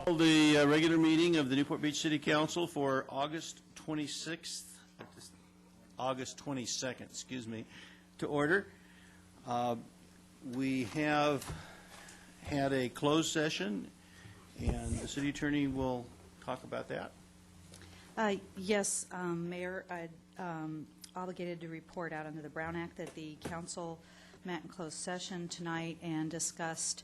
Call the regular meeting of the Newport Beach City Council for August 26th, August 22nd, excuse me, to order. We have had a closed session, and the city attorney will talk about that. Yes, Mayor, I'm obligated to report out under the Brown Act that the council met in closed session tonight and discussed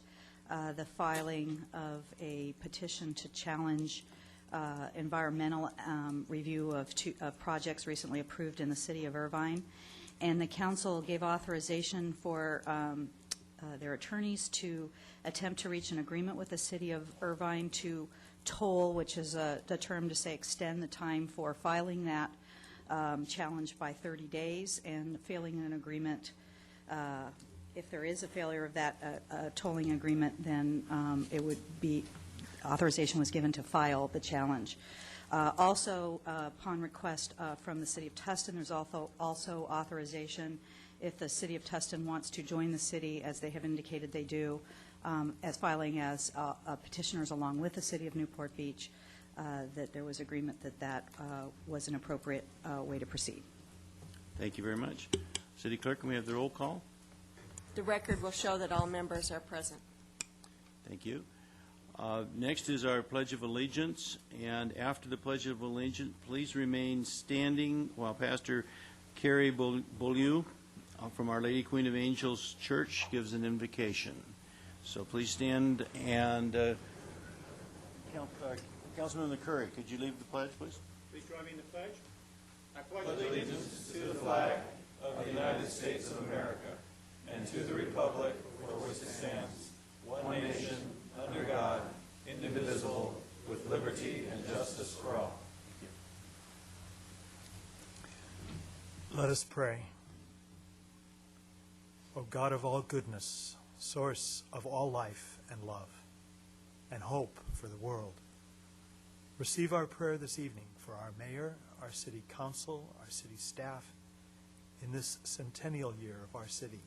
the filing of a petition to challenge environmental review of projects recently approved in the city of Irvine. And the council gave authorization for their attorneys to attempt to reach an agreement with the city of Irvine to toll, which is the term to say extend the time for filing that challenge by 30 days, and failing an agreement, if there is a failure of that tolling agreement, then it would be, authorization was given to file the challenge. Also, upon request from the City of Tustin, there's also authorization if the City of Tustin wants to join the city, as they have indicated they do, as filing as petitioners along with the City of Newport Beach, that there was agreement that that was an appropriate way to proceed. Thank you very much. City Clerk, can we have the roll call? The record will show that all members are present. Thank you. Next is our Pledge of Allegiance, and after the Pledge of Allegiance, please remain standing while Pastor Kerry Beaulieu from Our Lady Queen of Angels Church gives an invocation. So please stand, and Councilman Curry, could you lead the pledge, please? Please join me in the pledge. I pledge allegiance to the flag of the United States of America and to the republic for which it stands, one nation, under God, indivisible, with liberty and justice for all. Let us pray. O God of all goodness, source of all life and love, and hope for the world, receive our prayer this evening for our mayor, our city council, our city staff, in this centennial year of our city.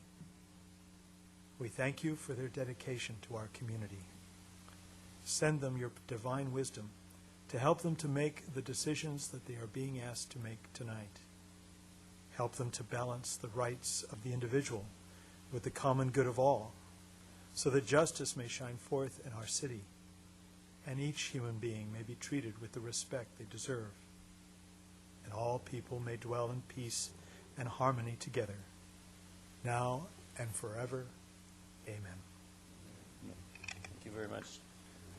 We thank you for their dedication to our community. Send them your divine wisdom to help them to make the decisions that they are being asked to make tonight. Help them to balance the rights of the individual with the common good of all, so that justice may shine forth in our city, and each human being may be treated with the respect they deserve, and all people may dwell in peace and harmony together, now and forever. Amen. Thank you very much,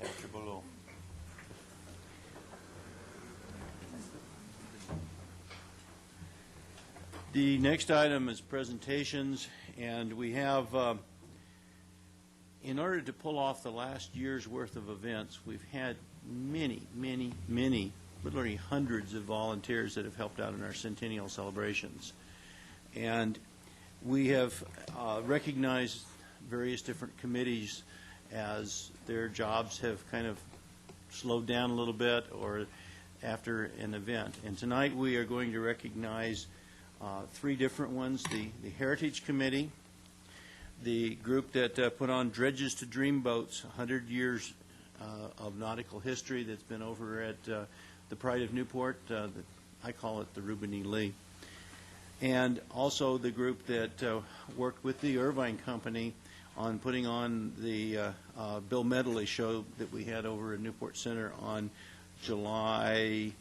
Pastor Beaulieu. The next item is presentations, and we have, in order to pull off the last year's worth of events, we've had many, literally hundreds of volunteers that have helped out in our centennial celebrations. And we have recognized various different committees as their jobs have kind of slowed down a little bit or after an event. And tonight we are going to recognize three different ones: the Heritage Committee, the group that put on Dredges to Dreamboats, 100 years of nautical history that's been over at the Pride of Newport. I call it the Reuben E. Lee. And also the group that worked with the Irvine Company on putting on the Bill Medley show that we had over at Newport Center on July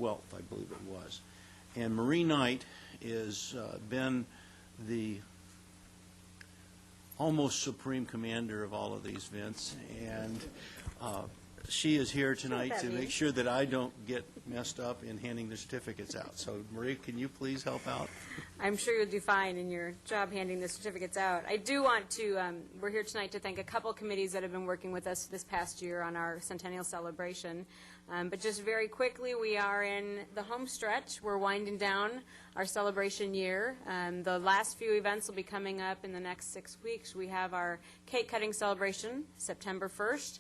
12th, I believe it was. And Marie Knight has been the almost supreme commander of all of these events, and she is here tonight to make sure that I don't get messed up in handing the certificates out. So, Marie, can you please help out? I'm sure you'll do fine in your job handing the certificates out. I do want to, we're here tonight to thank a couple committees that have been working with us this past year on our centennial celebration. But just very quickly, we are in the home stretch. We're winding down our celebration year. The last few events will be coming up in the next 6 weeks. We have our cake cutting celebration, September 1st.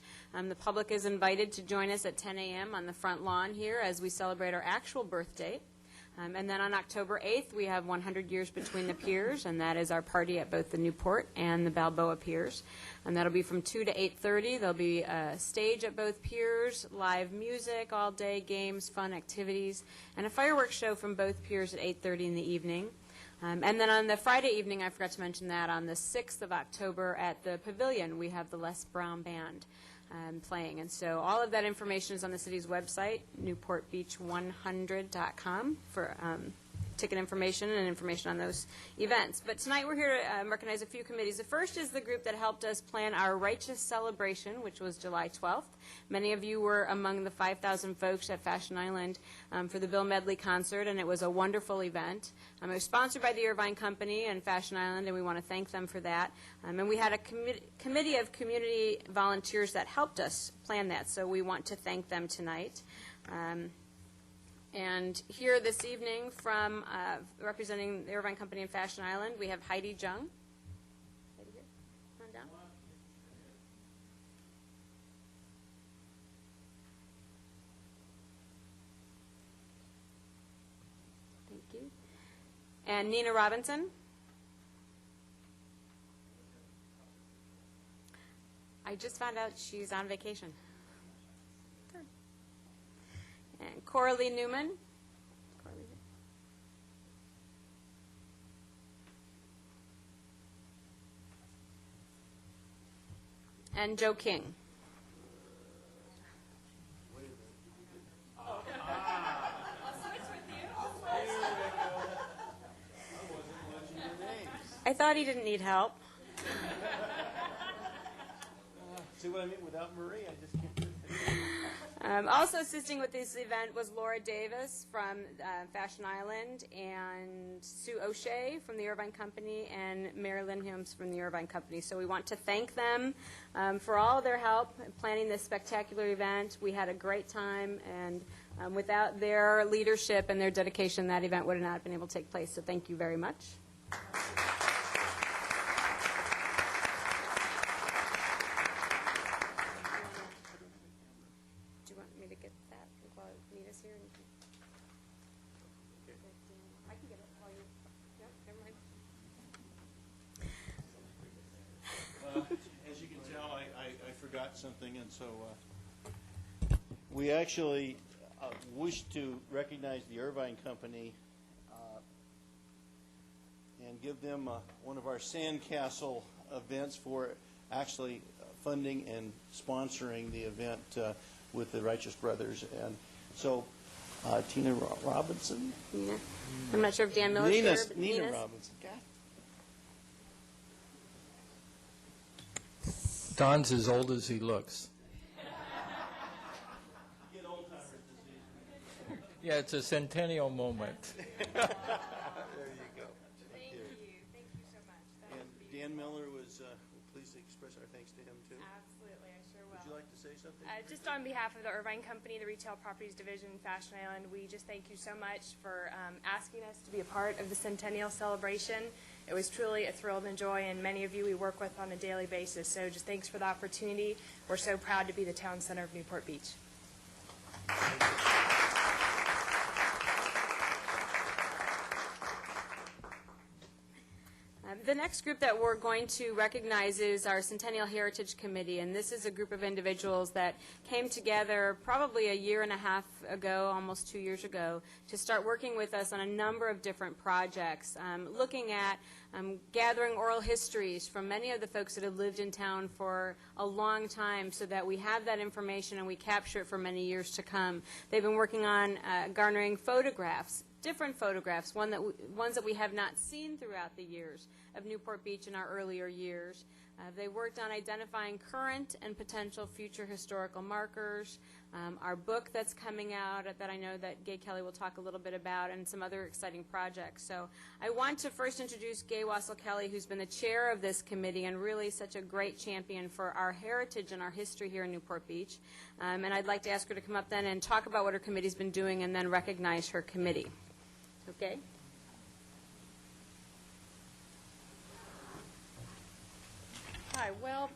The public is invited to join us at 10 a.m. on the front lawn here as we celebrate our actual birth date. And then on October 8th, we have 100 Years Between the Piers, and that is our party at both the Newport and the Balboa Piers. And that'll be from 2 to 8:30. There'll be a stage at both piers, live music all day, games, fun activities, and a fireworks show from both piers at 8:30 in the evening. And then on the Friday evening, I forgot to mention that, on the 6th of October at the Pavilion, we have the Les Brown Band playing. And so all of that information is on the city's website, newportbeach100.com, for ticket information and information on those events. But tonight we're here to recognize a few committees. The first is the group that helped us plan our Righteous Celebration, which was July 12th. Many of you were among the 5,000 folks at Fashion Island for the Bill Medley concert, and it was a wonderful event. It was sponsored by the Irvine Company and Fashion Island, and we want to thank them for that. And we had a committee of community volunteers that helped us plan that, so we want to thank them tonight. And here this evening from representing the Irvine Company and Fashion Island, we have Heidi Jung. Heidi here. Come on down. Thank you. And Nina Robinson. I just found out she's on vacation. And Coralie Newman. And Joe King. I thought he didn't need help. See what I mean? Without Marie, I just can't do it. Also assisting with this event was Laura Davis from Fashion Island, and Sue O'Shea from the Irvine Company, and Mary Lynn Humes from the Irvine Company. So we want to thank them for all of their help in planning this spectacular event. We had a great time, and without their leadership and their dedication, that event would have not been able to take place. So thank you very much. As you can tell, I forgot something, and so we actually wish to recognize the Irvine Company and give them one of our sandcastle events for actually funding and sponsoring the event with the Righteous Brothers. And so Tina Robinson? Nina. I'm not sure if Dan Miller's here, but Nina Nina's. Robinson. God. Don's as old as he looks. Get old-timers disease. Yeah, it's a centennial moment. There you go. Thank you. Thank you so much. That And would be Dan Miller was pleased to express our thanks to him, too. absolutely, I sure will. Would you like to say something? Just on behalf of the Irvine Company, the Retail Properties Division, Fashion Island, we just thank you so much for asking us to be a part of the Centennial Celebration. It was truly a thrill and a joy, and many of you we work with on a daily basis. So just thanks for the opportunity. We're so proud to be the town center of Newport Beach. The next group that we're going to recognize is our Centennial Heritage Committee, and this is a group of individuals that came together probably a year and a half ago, almost 2 years ago, to start working with us on a number of different projects, looking at gathering oral histories from many of the folks that have lived in town for a long time so that we have that information and we capture it for many years to come. They've been working on garnering photographs, different photographs, ones that we have not seen throughout the years of Newport Beach in our earlier years. They worked on identifying current and potential future historical markers, our book that's coming out that I know that Gay Kelly will talk a little bit about, and some other exciting projects. So I want to first introduce Gay Wassell Kelly, who's been the chair of this committee and really such a great champion for our heritage and our history here in Newport Beach. And I'd like to ask her to come up then and talk about what her committee's been doing and then recognize her committee. Okay? Hi, well,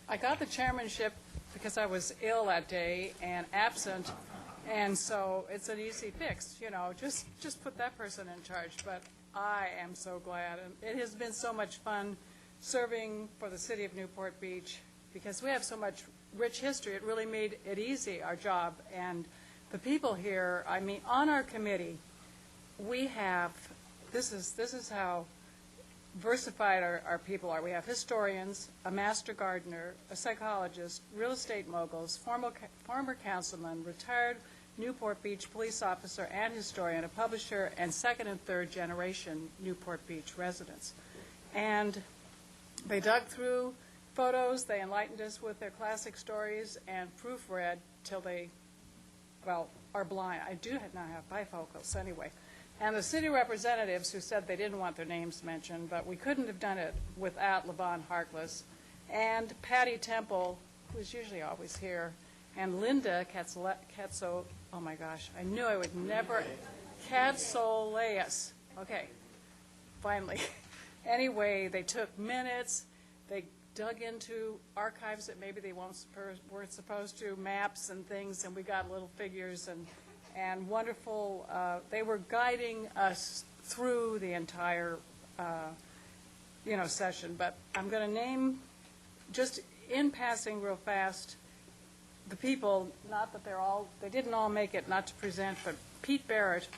I got the chairmanship because I was ill that day and absent And so it's an easy fix, you know, just put that person in charge. But I am so glad, and it has been so much fun serving for the city of Newport Beach, because we have so much rich history. It really made it easy, our job. And the people here, I mean, on our committee, we have, this is how versified our people are. We have historians, a master gardener, a psychologist, real estate moguls, former councilman, retired Newport Beach police officer and historian, a publisher, and second and third generation Newport Beach residents. And they dug through photos, they enlightened us with their classic stories, and proofread till they, well, are blind. I do now have bifocals anyway. And the city representatives who said they didn't want their names mentioned, but we couldn't have done it without Levon Harkless and Patty Temple, who's usually always here, and Linda Katso, oh my gosh, I knew I would never, Katsoleus. Okay, finally. Anyway, they took minutes, they dug into archives that maybe they weren't supposed to, maps and things, and we got little figures and wonderful, they were guiding us through the entire, session. But I'm going to name, just in passing real fast, the people, not that they didn't all make it, not to present, but Pete Barrett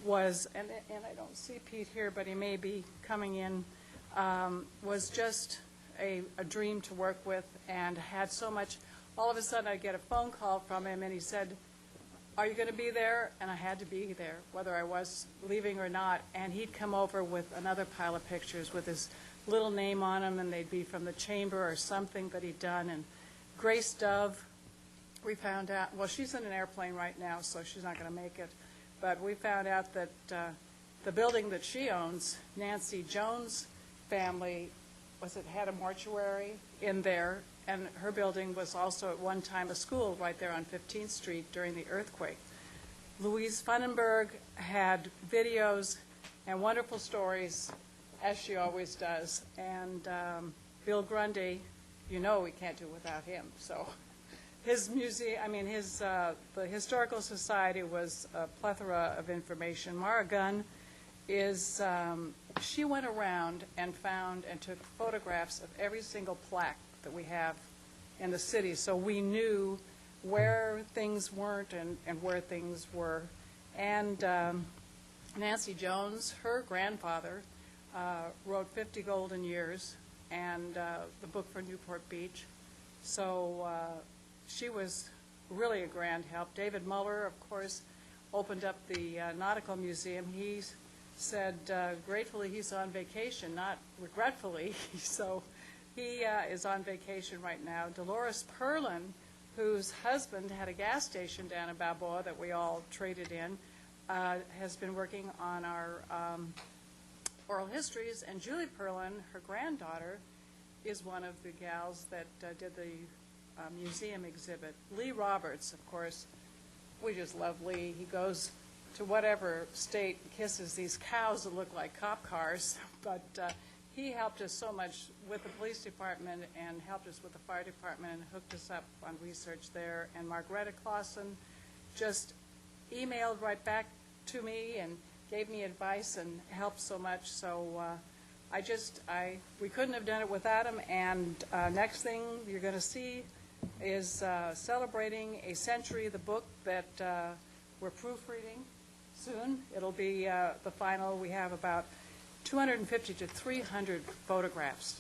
was, and I don't see Pete here, but he may be coming in, was just a dream to work with, and had so much. All of a sudden I'd get a phone call from him, and he said, "Are you going to be there?" And I had to be there, whether I was leaving or not. And he'd come over with another pile of pictures with his little name on them, and they'd be from the chamber or something that he'd done. And Grace Dove, we found out, well, she's in an airplane right now, so she's not going to make it. But we found out that the building that she owns, Nancy Jones' family, had a mortuary in there, and her building was also at one time a school right there on 15th Street during the earthquake. Louise Funenberg had videos and wonderful stories, as she always does. And Bill Grundy, we can't do without him. So his museum, the Historical Society was a plethora of information. Mara Gunn is, she went around and found and took photographs of every single plaque that we have in the city, so we knew where things weren't and where things were. And Nancy Jones, her grandfather, wrote 50 Golden Years and the book for Newport Beach. So she was really a grand help. David Muller, of course, opened up the Nautical Museum. He said gratefully he's on vacation, not regretfully. So he is on vacation right now. Dolores Perlin, whose husband had a gas station down in Balboa that we all traded in, has been working on our oral histories. And Julie Perlin, her granddaughter, is one of the gals that did the museum exhibit. Lee Roberts, of course, we just love Lee. He goes to whatever state, kisses these cows that look like cop cars, but he helped us so much with the police department and helped us with the fire department and hooked us up on research there. And Margareta Clausen just emailed right back to me and gave me advice and helped so much. So we couldn't have done it without him. And next thing you're going to see is celebrating a century, the book that we're proofreading soon. It'll be the final. We have about 250 to 300 photographs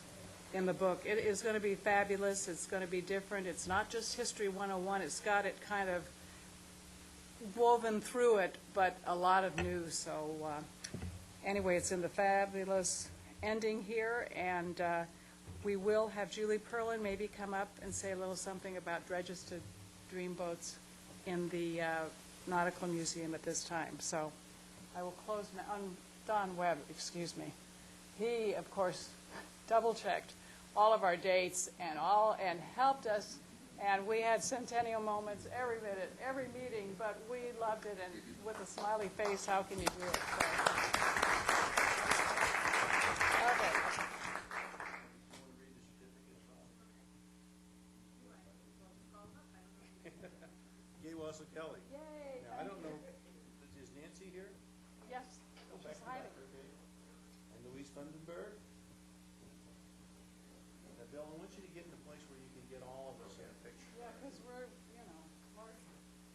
in the book. It is going to be fabulous. It's going to be different. It's not just History 101. It's got it kind of woven through it, but a lot of new. So anyway, it's in the fabulous ending here, and we will have Julie Perlin maybe come up and say a little something about dredges to dreamboats in the Nautical Museum at this time. So I will close now. Don Webb, excuse me. He, of course, double-checked all of our dates and helped us, and we had centennial moments every minute, every meeting, but we loved it, and with a smiley face, how can you do it? So. Okay. Gay Wassel Kelly. Yay! Fundenberg. Now, Bill, I want you to get in a place where you can get all of us in a picture. Yeah, because we're, large.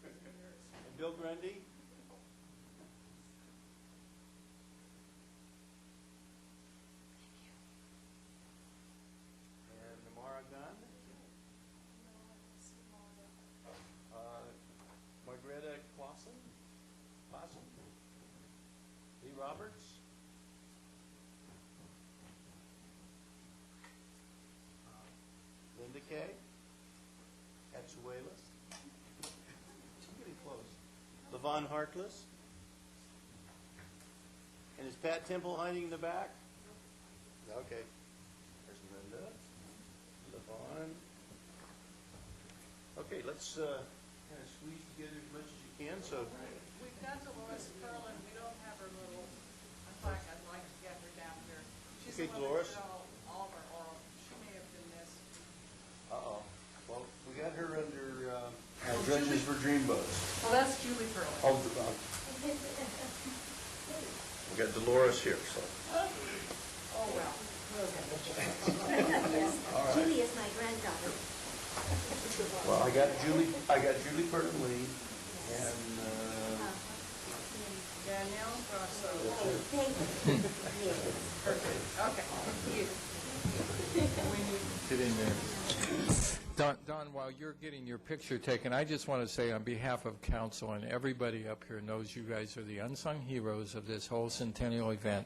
And Bill Grundy. And Namara Gunn. Margareta Clausen. Lee Roberts. Linda Kay. Katsuelas. I'm getting close. Levon Harkless. And is Pat Temple hiding in the back? Okay. There's Linda. Levon. Okay, let's kind of squeeze together as much as you can. So, We've got Dolores Perlin, we don't have her little, in fact, I'd like to get her down here. She's Okay, the one Dolores. that did all of our oral, she may have been missed. uh-oh. Well, we got her under Judges for Dreamboats. Well, that's Julie Perlin. Oh, we got Dolores here, so. Oh, well. Julie is my granddaughter. Well, I got Julie Burton Lee and, Danielle Grosso. Thank you. Yes. Perfect, okay. We need Get in there. Don, while you're getting your picture taken, I just want to say on behalf of council and everybody up here knows you guys are the unsung heroes of this whole centennial event.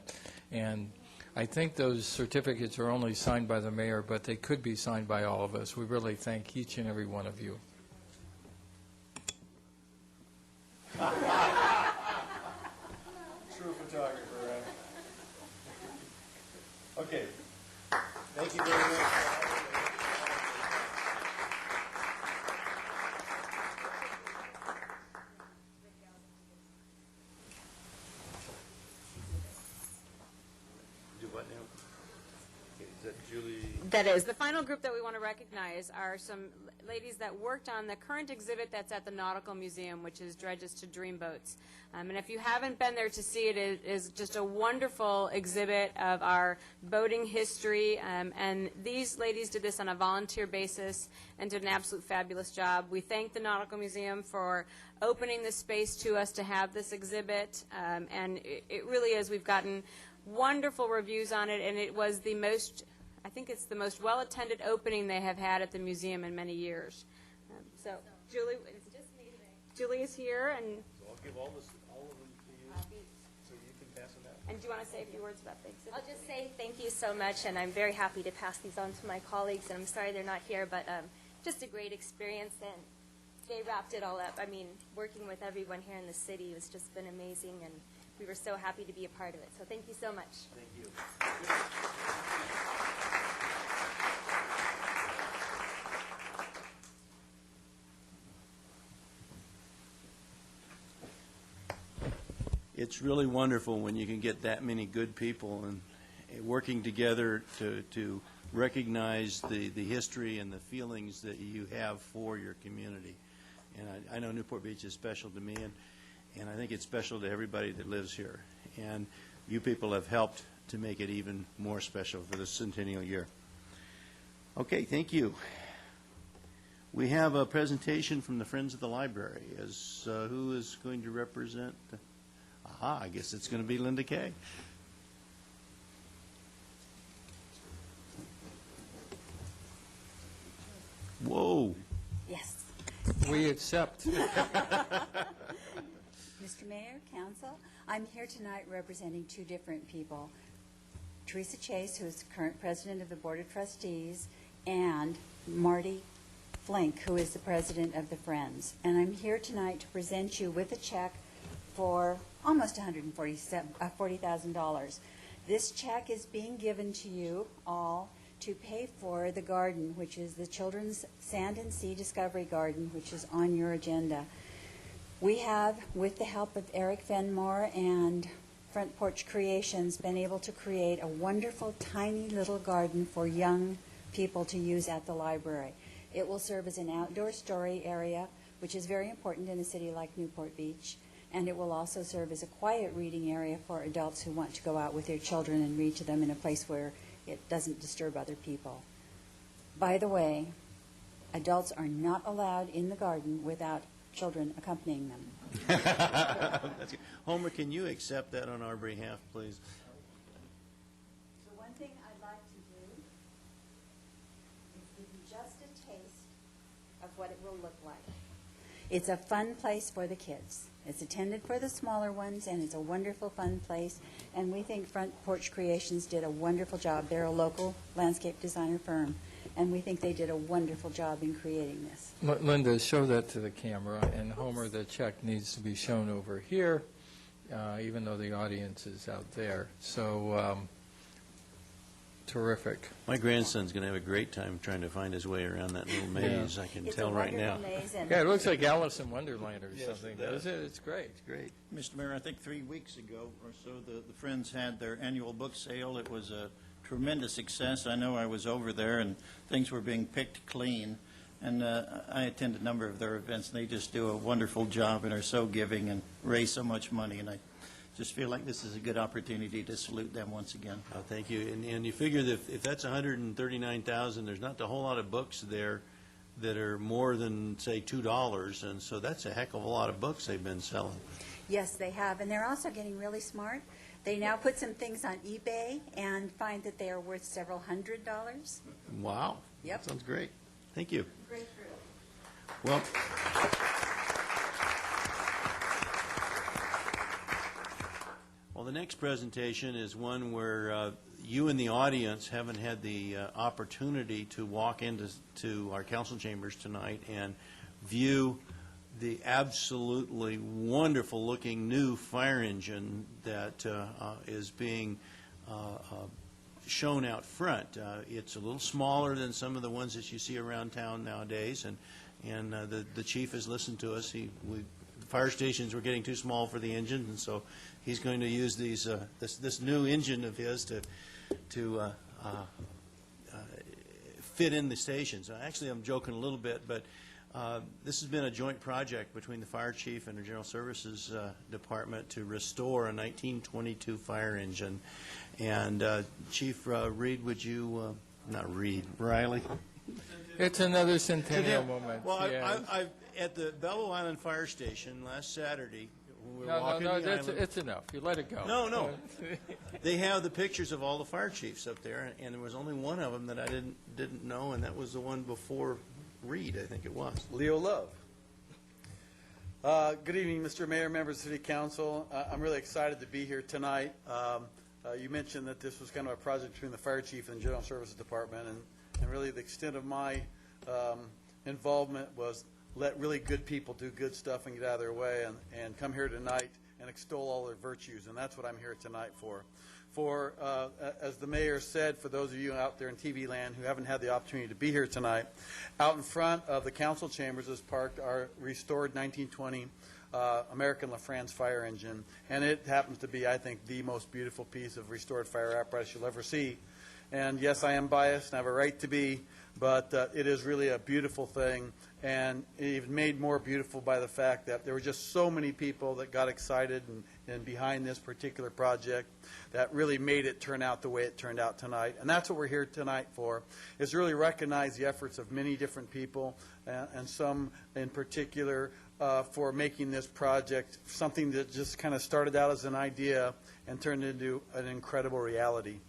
And I think those certificates are only signed by the mayor, but they could be signed by all of us. We really thank each and every one of you. true photographer, right? Okay. Thank you very much. Do what now? Okay, is that Julie? That is. The final group that we want to recognize are some ladies that worked on the current exhibit that's at the Nautical Museum, which is Dredges to Dreamboats. And if you haven't been there to see it, it is just a wonderful exhibit of our boating history. And these ladies did this on a volunteer basis and did an absolute fabulous job. We thank the Nautical Museum for opening this space to us to have this exhibit. And it really is. We've gotten wonderful reviews on it, and it was the most, I think it's the most well-attended opening they have had at the museum in many years. So, Julie, it's just me today. Julie is here, and So I'll give all of them to you, so you can pass them out. do you want to say a few words about the exhibit? I'll just say thank you so much, and I'm very happy to pass these on to my colleagues, and I'm sorry they're not here, but just a great experience, and they wrapped it all up. I mean, working with everyone here in the city has just been amazing, and we were so happy to be a part of it. So thank you so much. Thank you. It's really wonderful when you can get that many good people and working together to recognize the history and the feelings that you have for your community. And I know Newport Beach is special to me, and I think it's special to everybody that lives here. And you people have helped to make it even more special for the centennial year. Okay, thank you. We have a presentation from the Friends of the Library. Who is going to represent? I guess it's going to be Linda Kay. Whoa. Yes. We accept. Mr. Mayor, Council, I'm here tonight representing two different people. Teresa Chase, who is the current president of the Board of Trustees, and Marty Flink, who is the president of the Friends. And I'm here tonight to present you with a check for almost $140,000. This check is being given to you all to pay for the garden, which is the Children's Sand and Sea Discovery Garden, which is on your agenda. We have, with the help of Eric Fenmore and Front Porch Creations, been able to create a wonderful, tiny little garden for young people to use at the library. It will serve as an outdoor story area, which is very important in a city like Newport Beach. And it will also serve as a quiet reading area for adults who want to go out with their children and read to them in a place where it doesn't disturb other people. By the way, adults are not allowed in the garden without children accompanying them. That's good. Homer, can you accept that on our behalf, please? So one thing I'd like to do is give you just a taste of what it will look like. It's a fun place for the kids. It's intended for the smaller ones, and it's a wonderful, fun place. And we think Front Porch Creations did a wonderful job. They're a local landscape designer firm, and we think they did a wonderful job in creating this. Linda, show that to the camera, and Homer, the check needs to be shown over here, even though the audience is out there. So, terrific. My grandson's going to have a great time trying to find his way around that little maze, I can It's tell a right now. wonderful maze, and Yeah, it looks like Alice in Wonderland or Yes, something, it does. doesn't it? It's great. It's great. Mr. Mayor, I think 3 weeks ago or so, the Friends had their annual book sale. It was a tremendous success. I know I was over there, and things were being picked clean. And I attend a number of their events, and they just do a wonderful job and are so giving and raise so much money. And I just feel like this is a good opportunity to salute them once again. Oh, thank you. And you figure that if that's 139,000, there's not a whole lot of books there that are more than, say, $2, and so that's a heck of a lot of books they've been selling. yes, they have. And they're also getting really smart. They now put some things on eBay and find that they are worth several $100s. Wow. Yep. Sounds great. Thank you. Great group. Well, the next presentation is one where you in the audience haven't had the opportunity to walk into our council chambers tonight and view the absolutely wonderful-looking new fire engine that is being shown out front. It's a little smaller than some of the ones that you see around town nowadays, and the chief has listened to us. Fire stations were getting too small for the engine, and so he's going to use this new engine of his to fit in the stations. Actually, I'm joking a little bit, but this has been a joint project between the fire chief and the general services department to restore a 1922 fire engine. And Chief Reed, would you, not Reed, Riley? It's another centennial moment. Well, yes. I at the Belleville Island Fire Station last Saturday, when we were walking No, the island. it's enough. You let it go. No. They have the pictures of all the fire chiefs up there, and there was only one of them that I didn't know, and that was the one before Reed, I think it was. Leo Love. Good evening, Mr. Mayor, members of the City Council. I'm really excited to be here tonight. You mentioned that this was kind of a project between the fire chief and the general services department, and really the extent of my involvement was let really good people do good stuff and get out of their way and come here tonight and extol all their virtues, and that's what I'm here tonight for. As the mayor said, for those of you out there in TV land who haven't had the opportunity to be here tonight, out in front of the council chambers is parked our restored 1920 American LaFrance fire engine, and it happens to be, I think, the most beautiful piece of restored fire apparatus you'll ever see. And yes, I am biased, and I have a right to be, but it is really a beautiful thing, and even made more beautiful by the fact that there were just so many people that got excited and behind this particular project that really made it turn out the way it turned out tonight. And that's what we're here tonight for, is really recognize the efforts of many different people, and some in particular for making this project something that just kind of started out as an idea and turned into an incredible reality.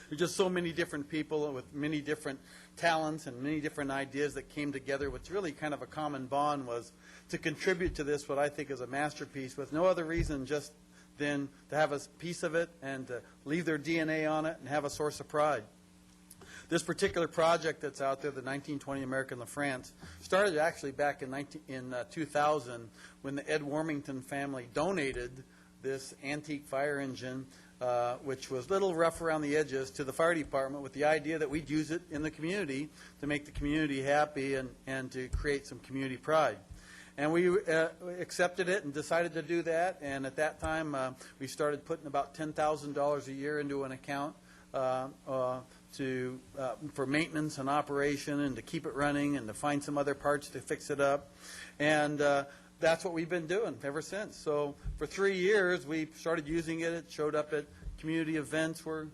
There's just so many different people with many different talents and many different ideas that came together. What's really kind of a common bond was to contribute to this, what I think is a masterpiece, with no other reason just than to have a piece of it and to leave their DNA on it and have a source of pride. This particular project that's out there, the 1920 American LaFrance, started actually back in 2000 when the Ed Warmington family donated this antique fire engine, which was a little rough around the edges, to the fire department with the idea that we'd use it in the community to make the community happy and to create some community pride. And we accepted it and decided to do that, and at that time we started putting about $10,000 a year into an account for maintenance and operation and to keep it running and to find some other parts to fix it up. And that's what we've been doing ever since. So for 3 years, we started using it. It showed up at community events where,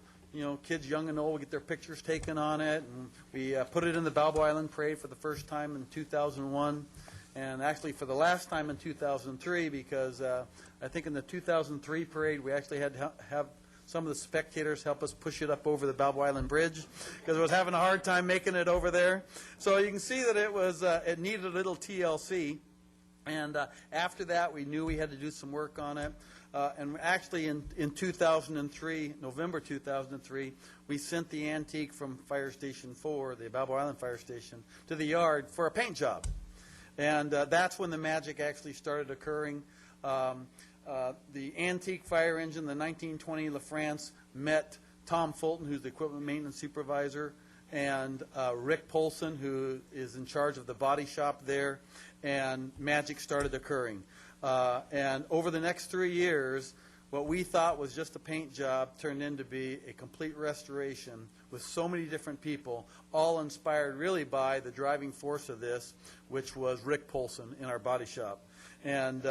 kids young and old would get their pictures taken on it. And we put it in the Balboa Island Parade for the first time in 2001. And actually for the last time in 2003, because I think in the 2003 parade, we actually had to have some of the spectators help us push it up over the Balboa Island Bridge, because it was having a hard time making it over there. So you can see that it needed a little TLC. And after that, we knew we had to do some work on it. And actually in 2003, November 2003, we sent the antique from Fire Station 4, the Balboa Island Fire Station, to the yard for a paint job. And that's when the magic actually started occurring. The antique fire engine, the 1920 LaFrance, met Tom Fulton, who's the equipment maintenance supervisor, and Rick Polson, who is in charge of the body shop there, and magic started occurring. And over the next 3 years, what we thought was just a paint job turned into be a complete restoration with so many different people, all inspired really by the driving force of this, which was Rick Polson in our body shop. And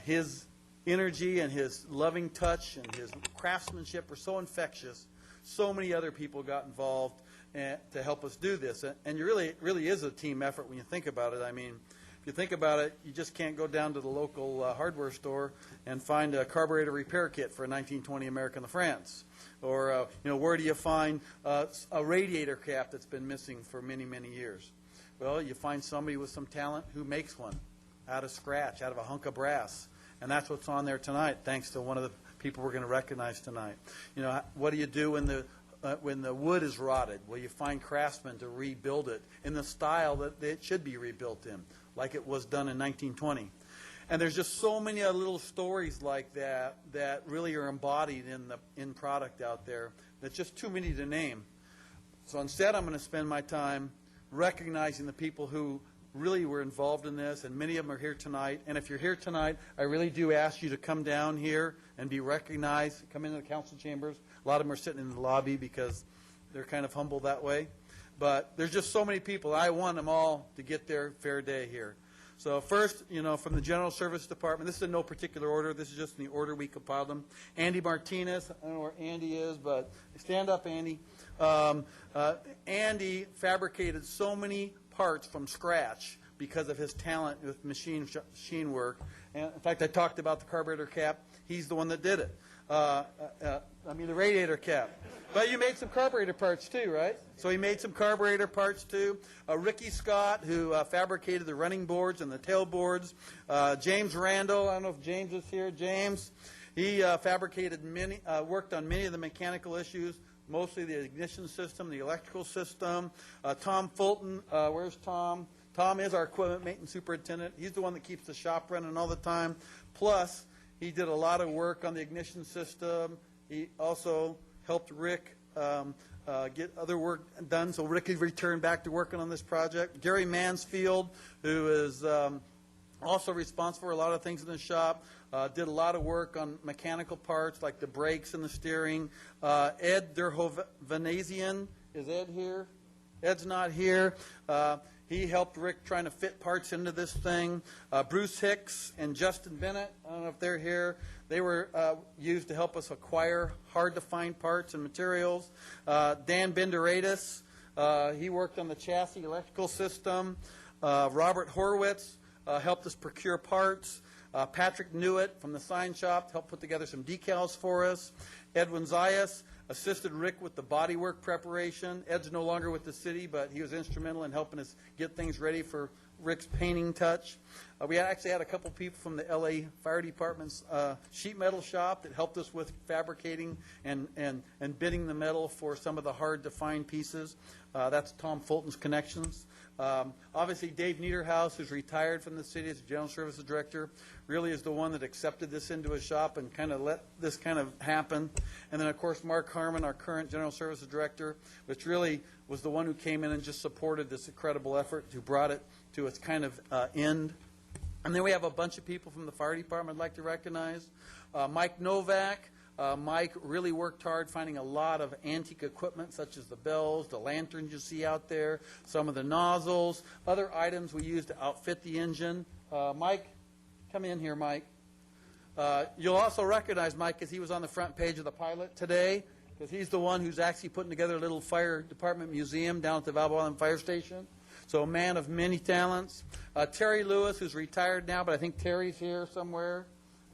his energy and his loving touch and his craftsmanship were so infectious. So many other people got involved to help us do this. And it really is a team effort when you think about it. I mean, if you think about it, you just can't go down to the local hardware store and find a carburetor repair kit for a 1920 American LaFrance. Or, where do you find a radiator cap that's been missing for many, many years? Well, you find somebody with some talent who makes one out of scratch, out of a hunk of brass. And that's what's on there tonight, thanks to one of the people we're going to recognize tonight. What do you do when the wood is rotted? Well, you find craftsmen to rebuild it in the style that it should be rebuilt in, like it was done in 1920. And there's just so many little stories like that that really are embodied in the end product out there that's just too many to name. So instead, I'm going to spend my time recognizing the people who really were involved in this, and many of them are here tonight. And if you're here tonight, I really do ask you to come down here and be recognized. Come into the council chambers. A lot of them are sitting in the lobby because they're kind of humble that way. But there's just so many people. I want them all to get their fair day here. So first, from the General Service Department, this is in no particular order. This is just in the order we compiled them. Andy Martinez, I don't know where Andy is, but stand up, Andy. Andy fabricated so many parts from scratch because of his talent with machine work. And in fact, I talked about the carburetor cap. He's the one that did it. The radiator cap. But you made some carburetor parts too, right? So he made some carburetor parts too. Ricky Scott, who fabricated the running boards and the tail boards. James Randall, I don't know if James is here. James, he fabricated worked on many of the mechanical issues, mostly the ignition system, the electrical system. Tom Fulton, where's Tom? Tom is our equipment maintenance superintendent. He's the one that keeps the shop running all the time. Plus, he did a lot of work on the ignition system. He also helped Rick get other work done, so Rick could return back to working on this project. Gary Mansfield, who is also responsible for a lot of things in the shop, did a lot of work on mechanical parts like the brakes and the steering. Ed Derhovenasian, is Ed here? Ed's not here. He helped Rick trying to fit parts into this thing. Bruce Hicks and Justin Bennett, I don't know if they're here. They were used to help us acquire hard-to-find parts and materials. Dan Benderatis, he worked on the chassis electrical system. Robert Horwitz helped us procure parts. Patrick Newitt from the sign shop helped put together some decals for us. Edwin Zayas assisted Rick with the bodywork preparation. Ed's no longer with the city, but he was instrumental in helping us get things ready for Rick's painting touch. We actually had a couple people from the L.A. Fire Department's sheet metal shop that helped us with fabricating and bitting the metal for some of the hard-to-find pieces. That's Tom Fulton's connections. Obviously, Dave Niederhaus, who's retired from the city as General Services Director, really is the one that accepted this into his shop and kind of let this kind of happen. And then, of course, Mark Harmon, our current General Services Director, which really was the one who came in and just supported this incredible effort, who brought it to its kind of end. And then we have a bunch of people from the fire department I'd like to recognize. Mike Novak. Mike really worked hard finding a lot of antique equipment, such as the bells, the lanterns you see out there, some of the nozzles, other items we use to outfit the engine. Mike, come in here, Mike. You'll also recognize Mike because he was on the front page of the Pilot today, because he's the one who's actually putting together a little fire department museum down at the Balboa Island Fire Station. So a man of many talents. Terry Lewis, who's retired now, but I think Terry's here somewhere.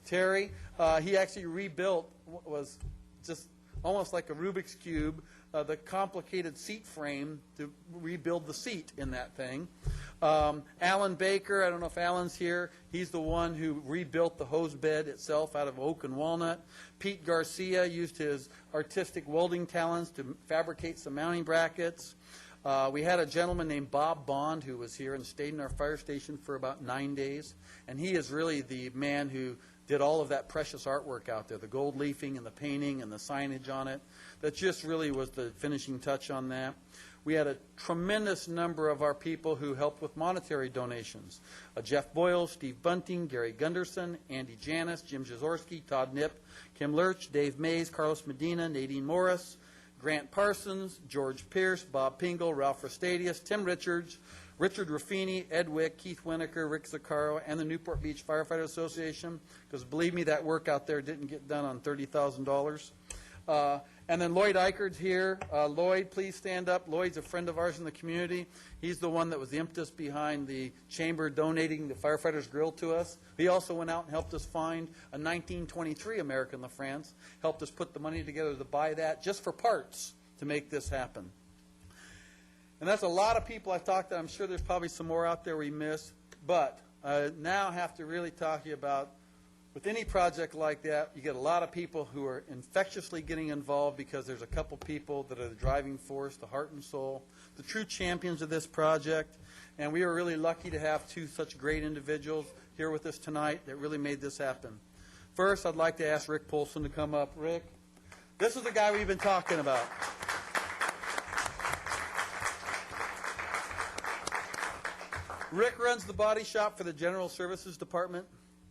Terry, he actually rebuilt what was just almost like a Rubik's Cube, the complicated seat frame to rebuild the seat in that thing. Alan Baker, I don't know if Alan's here, he's the one who rebuilt the hose bed itself out of oak and walnut. Pete Garcia used his artistic welding talents to fabricate some mounting brackets. We had a gentleman named Bob Bond who was here and stayed in our fire station for about 9 days, and he is really the man who did all of that precious artwork out there, the gold leafing and the painting and the signage on it. That just really was the finishing touch on that. We had a tremendous number of our people who helped with monetary donations. Jeff Boyle, Steve Bunting, Gary Gunderson, Andy Janis, Jim Jaworski, Todd Nipp, Kim Lurch, Dave Mays, Carlos Medina, Nadine Morris, Grant Parsons, George Pierce, Bob Pingle, Ralph Rastadius, Tim Richards, Richard Ruffini, Ed Wick, Keith Winokur, Rick Zaccaro, and the Newport Beach Firefighter Association, because believe me, that work out there didn't get done on $30,000. And then Lloyd Eichard's here. Lloyd, please stand up. Lloyd's a friend of ours in the community. He's the one that was the impetus behind the chamber donating the Firefighters Grill to us. He also went out and helped us find a 1923 American LaFrance, helped us put the money together to buy that just for parts to make this happen. And that's a lot of people I've talked to. I'm sure there's probably some more out there we missed. But I now have to really talk to you about, with any project like that, you get a lot of people who are infectiously getting involved because there's a couple people that are the driving force, the heart and soul, the true champions of this project. And we are really lucky to have two such great individuals here with us tonight that really made this happen. First, I'd like to ask Rick Polson to come up. Rick, this is the guy we've been talking about. Rick runs the body shop for the General Services Department,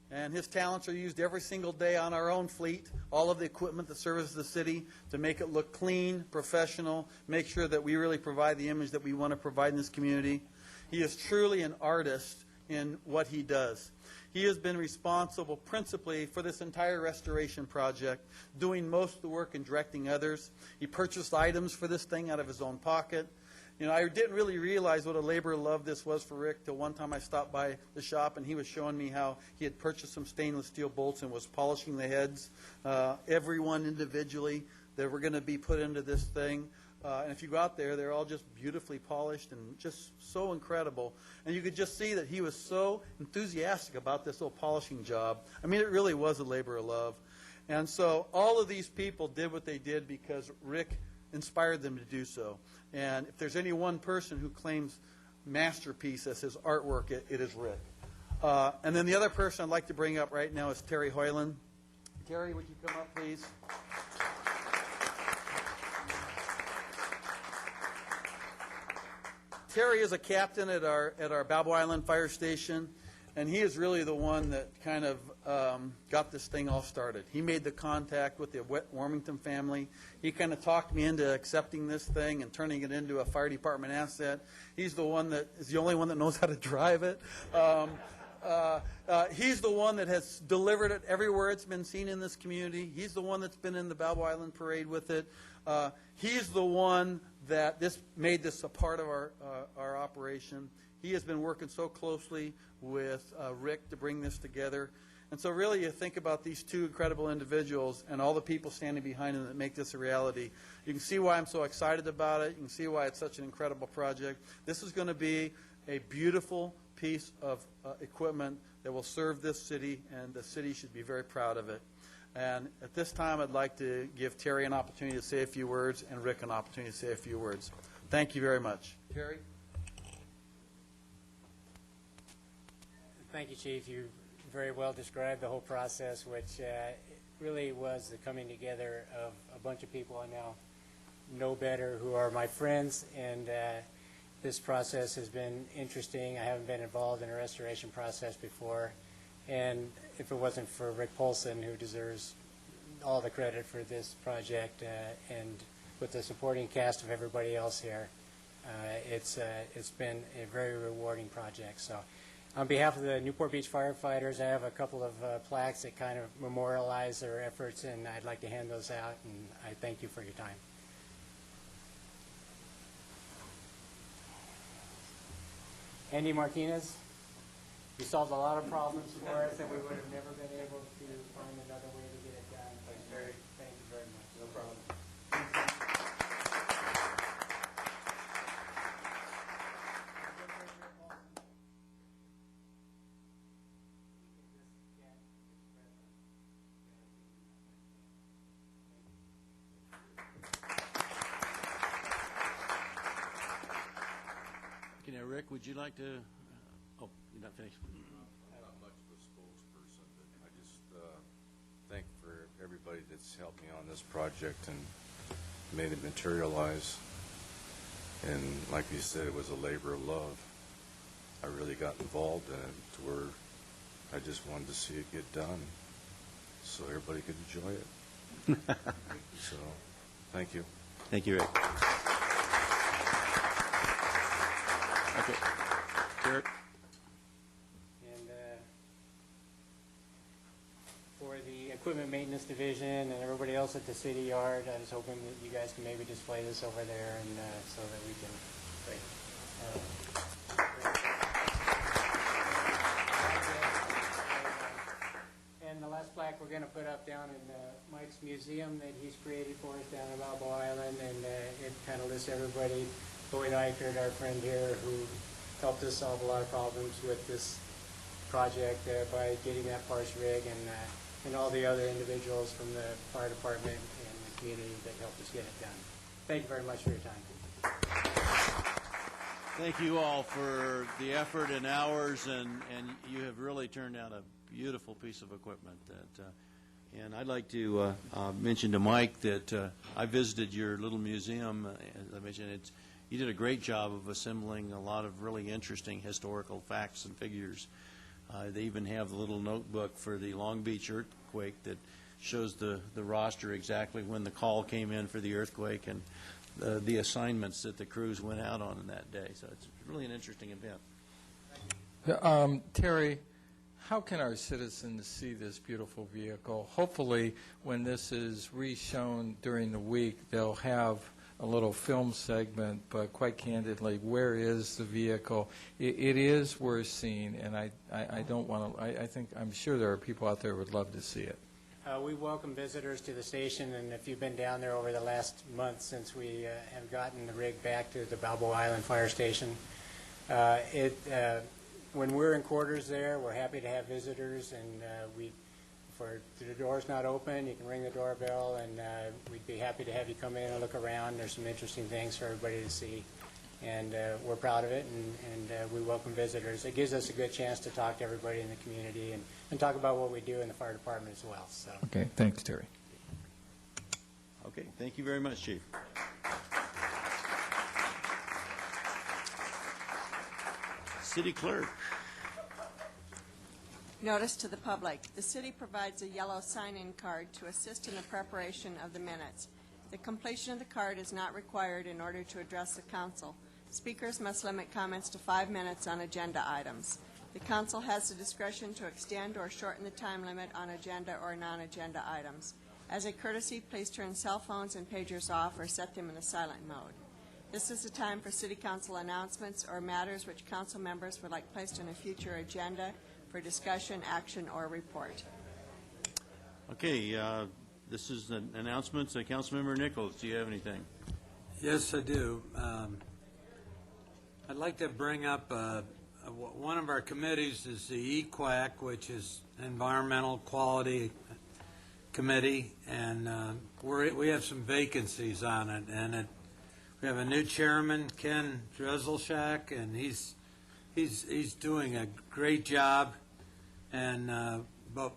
and his talents are used every single day on our own fleet, all of the equipment that services the city, to make it look clean, professional, make sure that we really provide the image that we want to provide in this community. He is truly an artist in what he does. He has been responsible principally for this entire restoration project, doing most of the work and directing others. He purchased items for this thing out of his own pocket. You know, I didn't really realize what a labor of love this was for Rick till one time I stopped by the shop and he was showing me how he had purchased some stainless steel bolts and was polishing the heads, every one individually, that were going to be put into this thing. And if you go out there, they're all just beautifully polished and just so incredible. And you could just see that he was so enthusiastic about this little polishing job. I mean, it really was a labor of love. And so all of these people did what they did because Rick inspired them to do so. And if there's any one person who claims masterpiece as his artwork, it is Rick. And then the other person I'd like to bring up right now is Terry Hoyland. Terry, would you come up, please? Terry is a captain at our Balboa Island Fire Station, and he is really the one that kind of got this thing all started. He made the contact with the Warmington family. He kind of talked me into accepting this thing and turning it into a fire department asset. He's the one that is the only one that knows how to drive it. He's the one that has delivered it everywhere it's been seen in this community. He's the one that's been in the Balboa Island Parade with it. He's the one that made this a part of our operation. He has been working so closely with Rick to bring this together. And so really you think about these two incredible individuals and all the people standing behind them that make this a reality. You can see why I'm so excited about it. You can see why it's such an incredible project. This is going to be a beautiful piece of equipment that will serve this city, and the city should be very proud of it. And at this time, I'd like to give Terry an opportunity to say a few words and Rick an opportunity to say a few words. Thank you very much. Terry? Thank you, Chief. You very well described the whole process, which really was the coming together of a bunch of people I now know better who are my friends, and this process has been interesting. I haven't been involved in a restoration process before, and if it wasn't for Rick Polson, who deserves all the credit for this project, and with the supporting cast of everybody else here, it's been a very rewarding project. So On behalf of the Newport Beach firefighters, I have a couple of plaques that kind of memorialize their efforts, and I'd like to hand those out, and I thank you for your time. Andy Martinez, you solved a lot of problems for us that we would have never been able to find another way to get it done. Thanks, Kerry. Thank you very much. No problem. Okay, now, Rick, would you like to, oh, you're not finished? Not much of a spokesperson, but I just thank for everybody that's helped me on this project and made it materialize. And like you said, it was a labor of love. I really got involved in it to where I just wanted to see it get done so everybody could enjoy it. So, thank you. Thank you, Rick. Okay. Garrett? And for the equipment maintenance division and everybody else at the city yard, I was hoping that you guys can maybe display this over there and so that we can. And the last plaque we're going to put up down in Mike's museum that he's created for us down in Balboa Island, and it kind of lists everybody. Lloyd Eichert, our friend here, who helped us solve a lot of problems with this project by getting that parse rig, and all the other individuals from the fire department and the community that helped us get it done. Thank you very much for your time. Thank you all for the effort and hours, and you have really turned out a beautiful piece of equipment. And I'd like to mention to Mike that I visited your little museum. As I mentioned, you did a great job of assembling a lot of really interesting historical facts and figures. They even have the little notebook for the Long Beach earthquake that shows the roster exactly when the call came in for the earthquake and the assignments that the crews went out on in that day. So it's really an interesting event. Terry, how can our citizens see this beautiful vehicle? Hopefully, when this is re-shown during the week, they'll have a little film segment, but quite candidly, where is the vehicle? It is worth seeing, and I don't want to, I'm sure there are people out there who would love to see it. We welcome visitors to the station, and if you've been down there over the last month since we have gotten the rig back to the Balboa Island Fire Station, when we're in quarters there, we're happy to have visitors, and if the door's not open, you can ring the doorbell, and we'd be happy to have you come in and look around. There's some interesting things for everybody to see, and we're proud of it, and we welcome visitors. It gives us a good chance to talk to everybody in the community and talk about what we do in the fire department as well. So. Okay, thanks, Terry. Okay, thank you very much, Chief. City Clerk. Notice to the public. The city provides a yellow sign-in card to assist in the preparation of the minutes. The completion of the card is not required in order to address the council. Speakers must limit comments to 5 minutes on agenda items. The council has the discretion to extend or shorten the time limit on agenda or non-agenda items. As a courtesy, please turn cell phones and pagers off or set them in the silent mode. This is the time for city council announcements or matters which council members would like placed on a future agenda for discussion, action, or report. Okay, this is an announcement. Councilmember Nichols, do you have anything? Yes, I do. I'd like to bring up one of our committees is the EQUAC, which is Environmental Quality Committee, and we have some vacancies on it, and we have a new chairman, Ken Drezelschak, and he's doing a great job, and but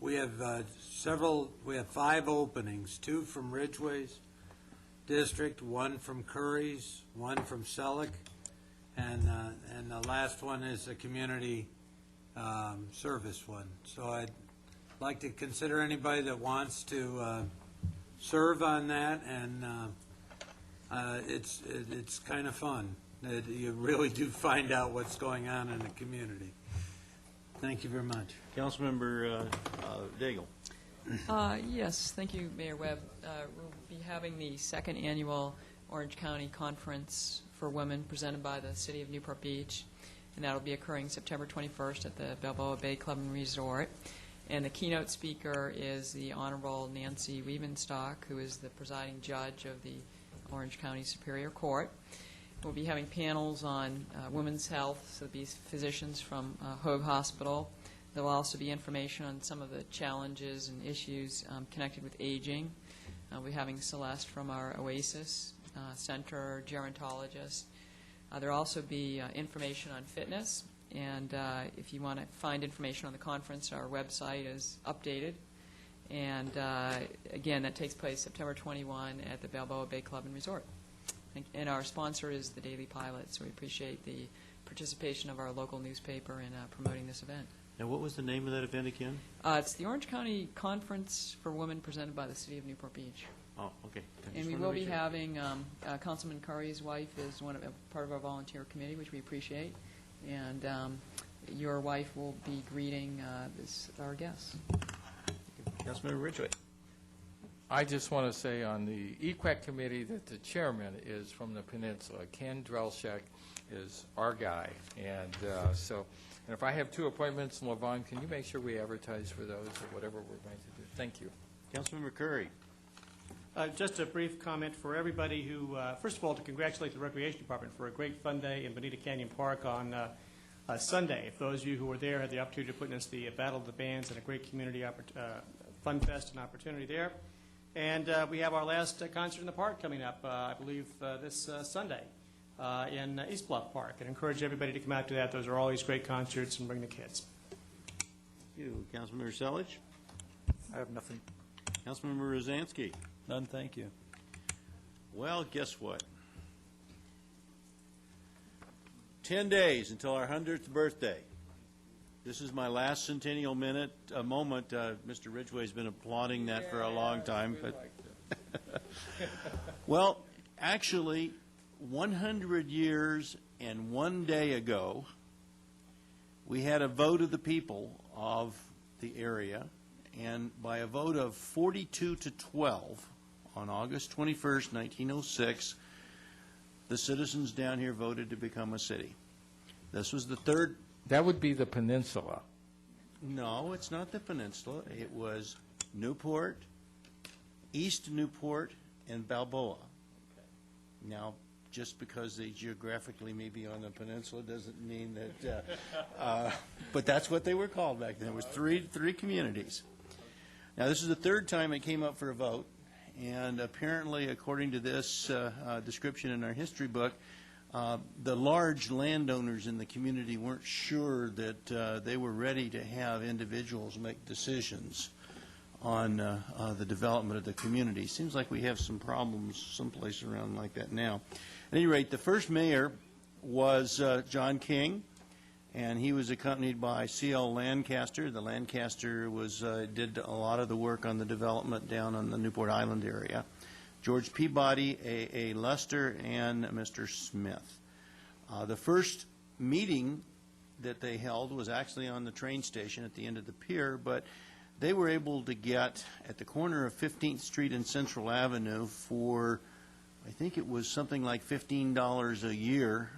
we have we have 5 openings, 2 from Ridgway's district, 1 from Curry's, 1 from Selleck, and the last one is a community service one. So I'd like to consider anybody that wants to serve on that, and it's kind of fun. You really do find out what's going on in the community. Thank you very much. Councilmember Daigle. Yes, thank you, Mayor Webb. We'll be having the second annual Orange County Conference for Women presented by the City of Newport Beach, and that'll be occurring September 21st at the Balboa Bay Club and Resort. And the keynote speaker is the Honorable Nancy Wiebenstock, who is the presiding judge of the Orange County Superior Court. We'll be having panels on women's health, so there'll be physicians from Hoag Hospital. There will also be information on some of the challenges and issues connected with aging. We'll be having Celeste from our Oasis Center, gerontologist. There will also be information on fitness, and if you want to find information on the conference, our website is updated. And again, that takes place September 21 at the Balboa Bay Club and Resort. And our sponsor is the Daily Pilot, so we appreciate the participation of our local newspaper in promoting this event. Now, what was the name of that event again? It's the Orange County Conference for Women presented by the City of Newport Beach. Oh, okay. And we will be having Councilman Curry's wife is part of our volunteer committee, which we appreciate. And your wife will be greeting our guests. Councilmember Ridgway. I just want to say on the EQUAC committee that the chairman is from the peninsula. Ken Drelshek is our guy. And and if I have 2 appointments in Lavon, can you make sure we advertise for those or whatever we're going to do? Thank you. Councilmember Curry. Just a brief comment for everybody who, first of all, to congratulate the Recreation Department for a great fun day in Bonita Canyon Park on Sunday. If those of you who were there had the opportunity to witness the Battle of the Bands and a great community fun fest and opportunity there. And we have our last concert in the park coming up, I believe, this Sunday in East Bluff Park. And encourage everybody to come out to that. Those are always great concerts, and bring the kids. Thank you. Councilmember Selich. I have nothing. Councilmember Rosansky. None, thank you. Well, guess what? 10 days until our 100th birthday. This is my last centennial moment. Mr. Ridgway's been applauding that for a long time. But well, actually, 100 years and 1 day ago, we had a vote of the people of the area, and by a vote of 42 to 12 on August 21st, 1906, the citizens down here voted to become a city. This was the third. That would be the peninsula. No, it's not the peninsula. It was Newport, East Newport, and Balboa. Now, just because they geographically may be on the peninsula doesn't mean that, but that's what they were called back then. It was three communities. Now, this is the third time it came up for a vote, and apparently, according to this description in our history book, the large landowners in the community weren't sure that they were ready to have individuals make decisions on the development of the community. Seems like we have some problems someplace around like that now. At any rate, the first mayor was John King, and he was accompanied by C.L. Lancaster. The Lancaster did a lot of the work on the development down on the Newport Island area. George Peabody, A.A. Luster, and Mr. Smith. The first meeting that they held was actually on the train station at the end of the pier, but they were able to get at the corner of 15th Street and Central Avenue for, I think it was something like $15 a year,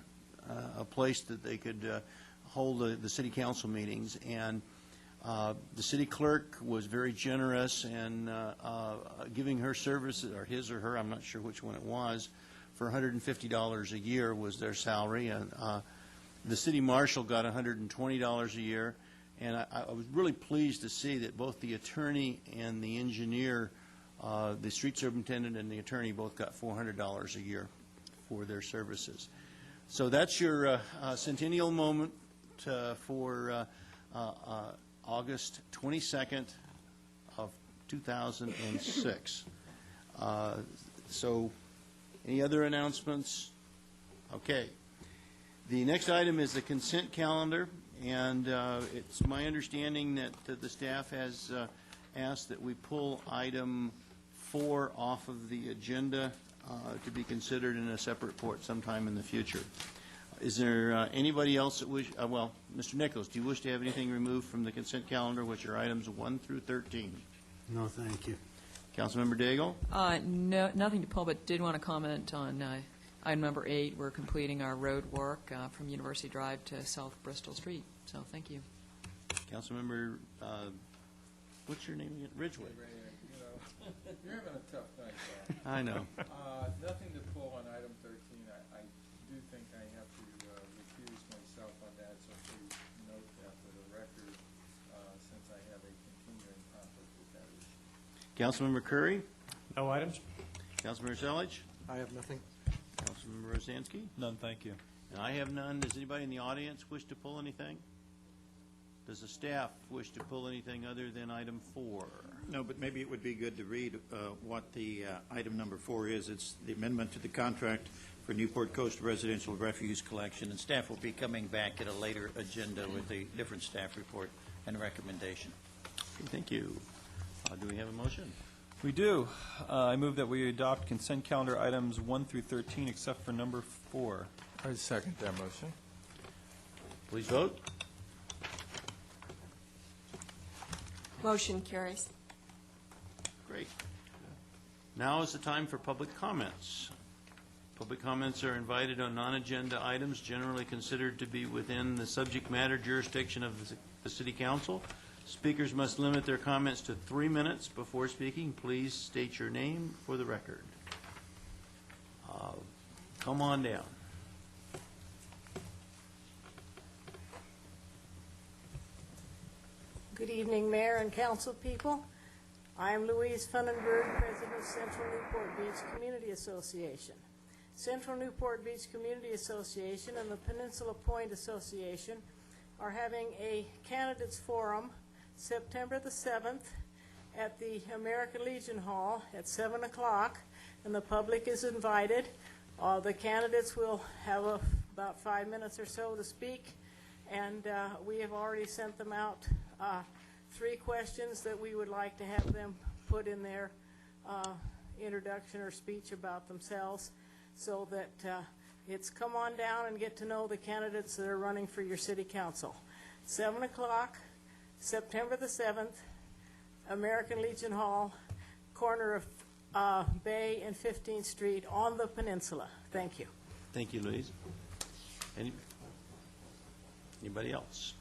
a place that they could hold the city council meetings. And the city clerk was very generous and giving her services, or his or her, I'm not sure which one it was, for $150 a year was their salary. And the city marshal got $120 a year. And I was really pleased to see that both the attorney and the engineer, the street superintendent and the attorney, both got $400 a year for their services. So that's your centennial moment for August 22nd of 2006. So any other announcements? Okay. The next item is the consent calendar, and it's my understanding that the staff has asked that we pull item 4 off of the agenda to be considered in a separate report sometime in the future. Is there anybody else that wish, well, Mr. Nichols, do you wish to have anything removed from the consent calendar, which are items 1 through 13? No, thank you. Councilmember Daigle? No, nothing to pull, but did want to comment on item number 8. We're completing our road work from University Drive to South Bristol Street. So thank you. Councilmember, what's your name again? Ridgeway. You're having a tough night, Bob. I know. Nothing to pull on item 13. I do think I have to recuse myself on that, so please note that for the record, since I have a continuing conflict with that issue. Councilmember Curry? No items? Councilmember Selich? I have nothing. Councilmember Rosansky? None, thank you. And I have none. Does anybody in the audience wish to pull anything? Does the staff wish to pull anything other than item 4? No, but maybe it would be good to read what the item number 4 is. It's the amendment to the contract for Newport Coast Residential Refuse Collection, and staff will be coming back at a later agenda with a different staff report and recommendation. Okay, thank you. Do we have a motion? We do. I move that we adopt consent calendar items 1 through 13, except for number 4. I second that motion. Please vote. Motion carries. Great. Now is the time for public comments. Public comments are invited on non-agenda items generally considered to be within the subject matter jurisdiction of the City Council. Speakers must limit their comments to 3 minutes before speaking. Please state your name for the record. Come on down. Good evening, Mayor and council people. I am Louise Fundenberg, President of Central Newport Beach Community Association. Central Newport Beach Community Association and the Peninsula Point Association are having a candidates forum September the 7th at the American Legion Hall at 7 o'clock, and the public is invited. The candidates will have about 5 minutes or so to speak, and we have already sent them out 3 questions that we would like to have them put in their introduction or speech about themselves, so that it's come on down and get to know the candidates that are running for your city council. 7 o'clock, September the 7th, American Legion Hall, corner of Bay and 15th Street on the peninsula. Thank you. Thank you, Louise. Anybody else?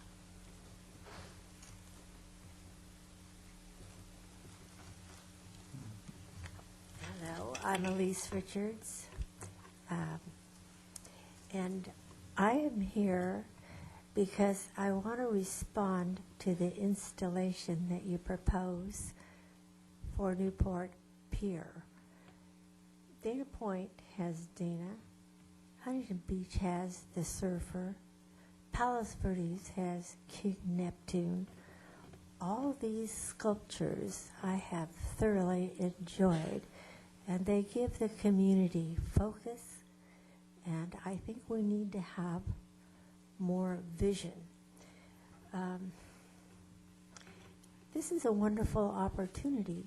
Hello, I'm Elise Richards, and I am here because I want to respond to the installation that you propose for Newport Pier. Dana Point has Dana, Huntington Beach has the Surfer, Palos Verdes has King Neptune. All these sculptures I have thoroughly enjoyed, and they give the community focus, and I think we need to have more vision. This is a wonderful opportunity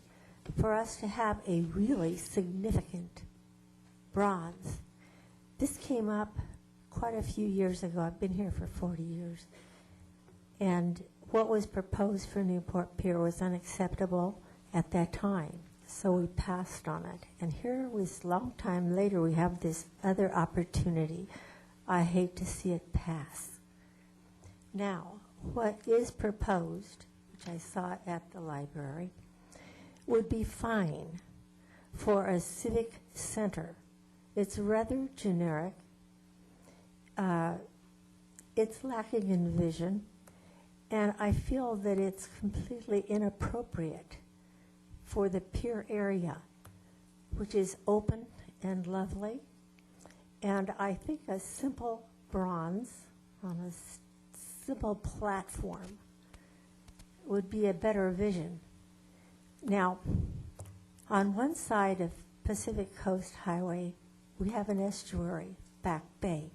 for us to have a really significant bronze. This came up quite a few years ago. I've been here for 40 years. And what was proposed for Newport Pier was unacceptable at that time. So we passed on it. And here was a long time later, we have this other opportunity. I hate to see it pass. Now, what is proposed, which I saw at the library, would be fine for a civic center. It's rather generic. It's lacking in vision, and I feel that it's completely inappropriate for the pier area, which is open and lovely. And I think a simple bronze on a simple platform would be a better vision. Now, on one side of Pacific Coast Highway, we have an estuary, Back Bay,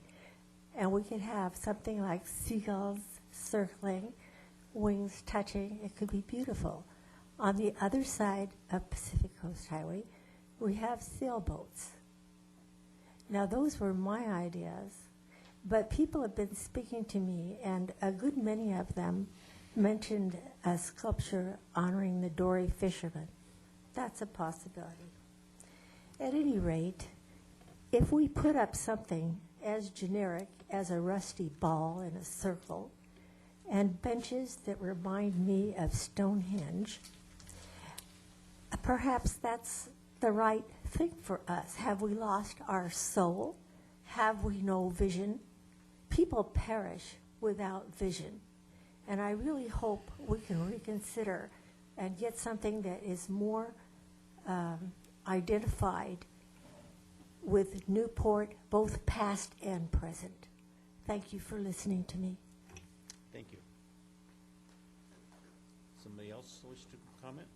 and we could have something like seagulls circling, wings touching. It could be beautiful. On the other side of Pacific Coast Highway, we have sailboats. Now, those were my ideas, But people have been speaking to me, and a good many of them mentioned a sculpture honoring the dory fishermen. That's a possibility. At any rate, if we put up something as generic as a rusty ball in a circle and benches that remind me of Stonehenge, perhaps that's the right thing for us. Have we lost our soul? Have we no vision? People perish without vision. And I really hope we can reconsider and get something that is more identified with Newport, both past and present. Thank you for listening to me. Thank you. Somebody else wish to comment?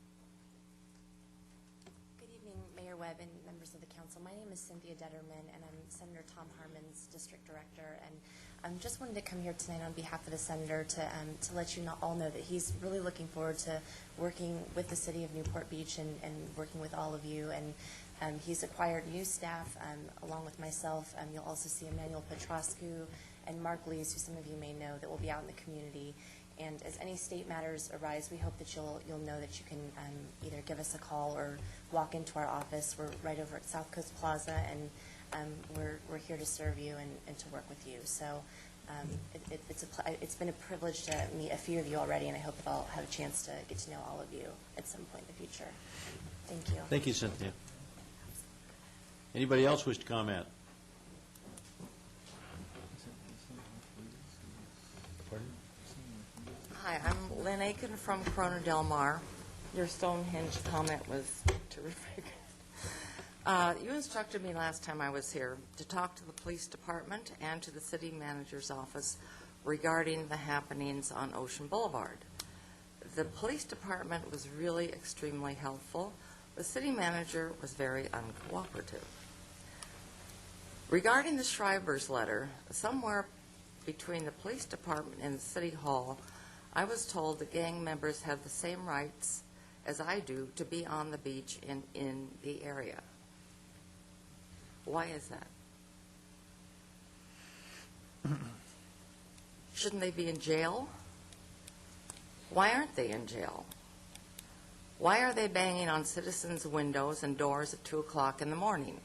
Good evening, Mayor Webb and members of the council. My name is Cynthia Detterman, and I'm Senator Tom Harmon's district director. And I just wanted to come here tonight on behalf of the senator to let you all know that he's really looking forward to working with the city of Newport Beach and working with all of you. And he's acquired new staff along with myself. You'll also see Emmanuel Petroscu and Mark Lees, who some of you may know, that will be out in the community. And as any state matters arise, we hope that you'll know that you can either give us a call or walk into our office. We're right over at South Coast Plaza, and we're here to serve you and to work with you. So it's been a privilege to meet a few of you already, and I hope that I'll have a chance to get to know all of you at some point in the future. Thank you. Thank you, Cynthia. Anybody else wish to comment? Pardon? Hi, I'm Lynn Aiken from Corona Del Mar. Your Stonehenge comment was terrific. You instructed me last time I was here to talk to the police department and to the city manager's office regarding the happenings on Ocean Boulevard. The police department was really extremely helpful. The city manager was very uncooperative. Regarding the Schreiber's letter, somewhere between the police department and the city hall, I was told that gang members have the same rights as I do to be on the beach in the area. Why is that? Shouldn't they be in jail? Why aren't they in jail? Why are they banging on citizens' windows and doors at 2 o'clock in the morning?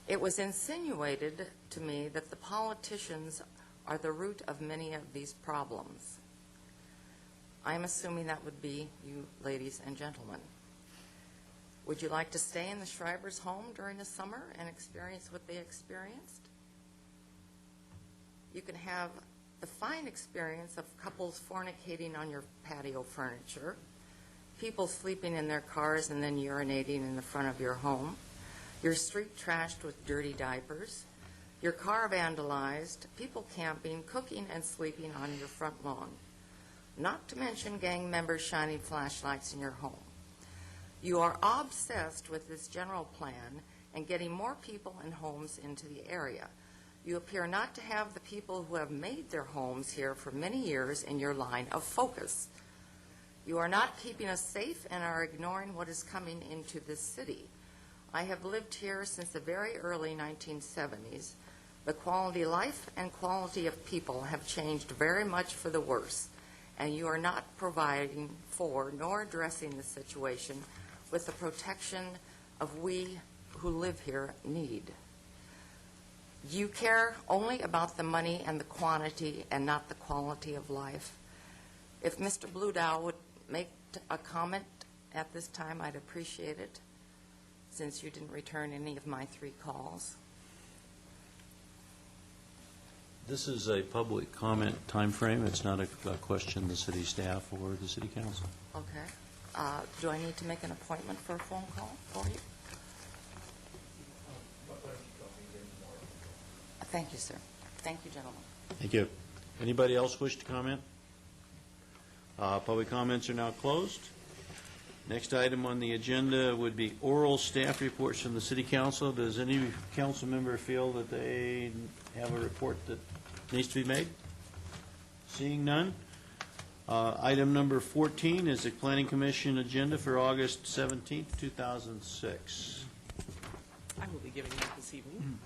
It was insinuated to me that the politicians are the root of many of these problems. I'm assuming that would be you, ladies and gentlemen. Would you like to stay in the Schreiber's home during the summer and experience what they experienced? You can have the fine experience of couples fornicating on your patio furniture, people sleeping in their cars and then urinating in the front of your home, your street trashed with dirty diapers, your car vandalized, people camping, cooking, and sleeping on your front lawn. Not to mention gang members shining flashlights in your home. You are obsessed with this general plan and getting more people and homes into the area. You appear not to have the people who have made their homes here for many years in your line of focus. You are not keeping us safe and are ignoring what is coming into this city. I have lived here since the very early 1970s. The quality of life and quality of people have changed very much for the worse, and you are not providing for nor addressing the situation with the protection of we who live here need. You care only about the money and the quantity and not the quality of life. If Mr. Bludow would make a comment at this time, I'd appreciate it, since you didn't return any of my 3 calls. This is a public comment time frame. It's not a question the city staff or the city council. Okay. Do I need to make an appointment for a phone call for you? Thank you, sir. Thank you, gentlemen. Thank you. Anybody else wish to comment? Public comments are now closed. Next item on the agenda would be oral staff reports from the city council. Does any council member feel that they have a report that needs to be made? Seeing none. Item number 14 is the Planning Commission agenda for August 17th, 2006. I will be giving that this evening.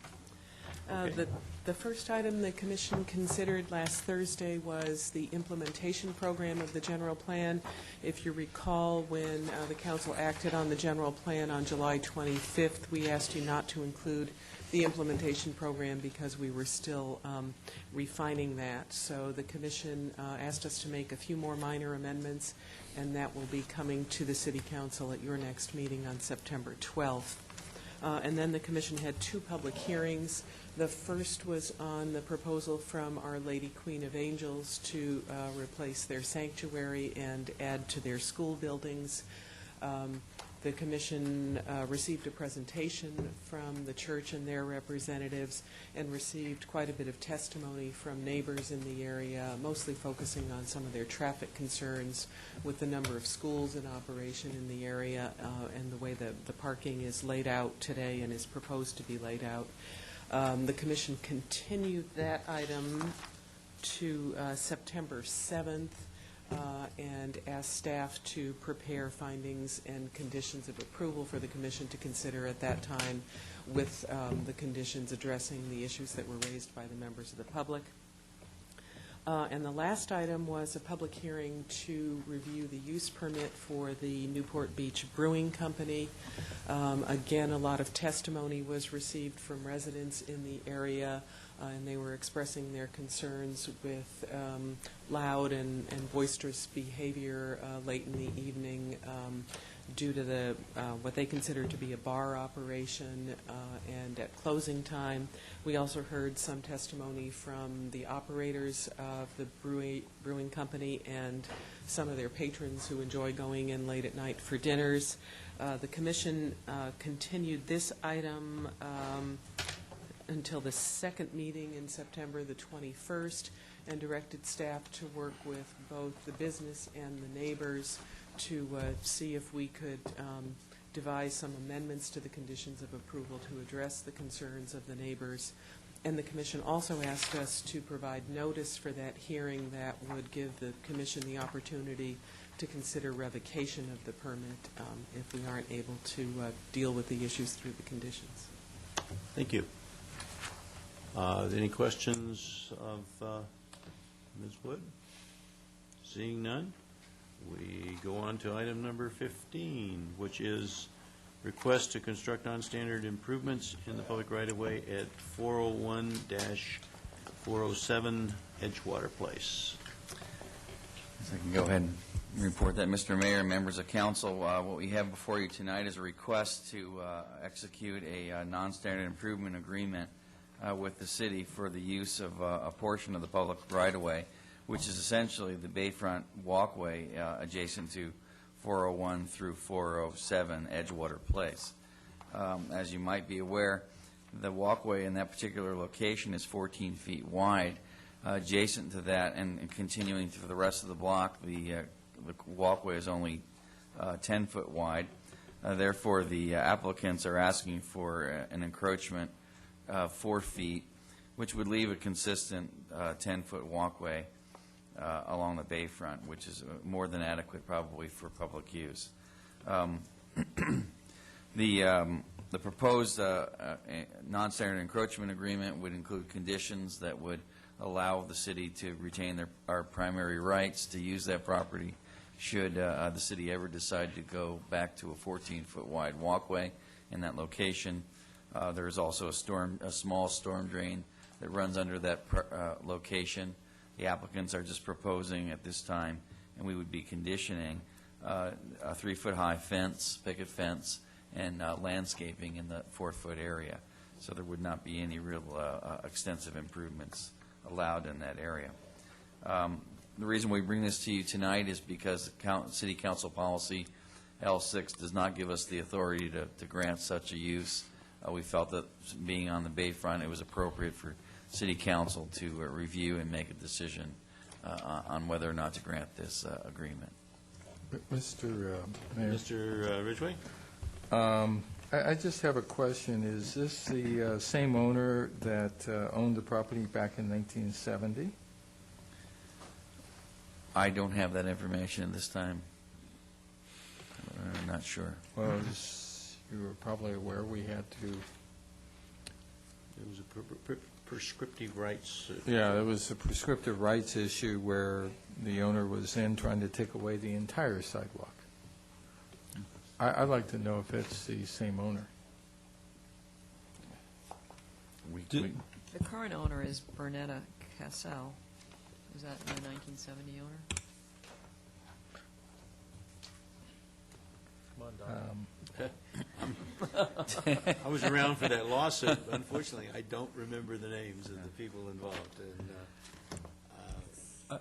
Okay. The first item the Commission considered last Thursday was the implementation program of the general plan. If you recall, when the Council acted on the general plan on July 25th, we asked you not to include the implementation program because we were still refining that. So the Commission asked us to make a few more minor amendments, and that will be coming to the City Council at your next meeting on September 12th. And then the Commission had two public hearings. The first was on the proposal from Our Lady Queen of Angels to replace their sanctuary and add to their school buildings. The Commission received a presentation from the church and their representatives and received quite a bit of testimony from neighbors in the area, mostly focusing on some of their traffic concerns with the number of schools in operation in the area and the way the parking is laid out today and is proposed to be laid out. The Commission continued that item to September 7th. And asked staff to prepare findings and conditions of approval for the Commission to consider at that time with the conditions addressing the issues that were raised by the members of the public. And the last item was a public hearing to review the use permit for the Newport Beach Brewing Company. Again, a lot of testimony was received from residents in the area, and they were expressing their concerns with loud and boisterous behavior late in the evening due to the what they consider to be a bar operation and at closing time. We also heard some testimony from the operators of the brewing company and some of their patrons who enjoy going in late at night for dinners. The Commission continued this item until the second meeting in September the 21st and directed staff to work with both the business and the neighbors to see if we could devise some amendments to the conditions of approval to address the concerns of the neighbors. And the Commission also asked us to provide notice for that hearing that would give the Commission the opportunity to consider revocation of the permit if we aren't able to deal with the issues through the conditions. Thank you. Any questions of Ms. Wood? Seeing none, we go on to item number 15, which is request to construct non-standard improvements in the public right-of-way at 401-407 Edgewater Place. I can go ahead and report that, Mr. Mayor, members of council. What we have before you tonight is a request to execute a non-standard improvement agreement with the city for the use of a portion of the public right-of-way, which is essentially the bayfront walkway adjacent to 401 through 407 Edgewater Place. As you might be aware, the walkway in that particular location is 14 feet wide. Adjacent to that and continuing through the rest of the block, the walkway is only 10 foot wide. Therefore, the applicants are asking for an encroachment 4 feet, which would leave a consistent 10-foot walkway along the bayfront, which is more than adequate probably for public use. The proposed non-standard encroachment agreement would include conditions that would allow the city to retain our primary rights to use that property should the city ever decide to go back to a 14-foot wide walkway in that location. There is also a small storm drain that runs under that location. The applicants are just proposing at this time, and we would be conditioning a 3-foot-high fence, picket fence, and landscaping in the 4-foot area. So there would not be any real extensive improvements allowed in that area. The reason we bring this to you tonight is because City Council Policy L6 does not give us the authority to grant such a use. We felt that being on the bayfront, it was appropriate for City Council to review and make a decision on whether or not to grant this agreement. Mr. Mayor. Mr. Ridgway? I just have a question. Is this the same owner that owned the property back in 1970? I don't have that information at this time. I'm not sure. Well, as you were probably aware, we had to It was a prescriptive rights. Yeah, it was a prescriptive rights issue where the owner was then trying to take away the entire sidewalk. I'd like to know if it's the same owner. The current owner is Bernetta Cassell. Was that the 1970 owner? I was around for that lawsuit. Unfortunately, I don't remember the names of the people involved. And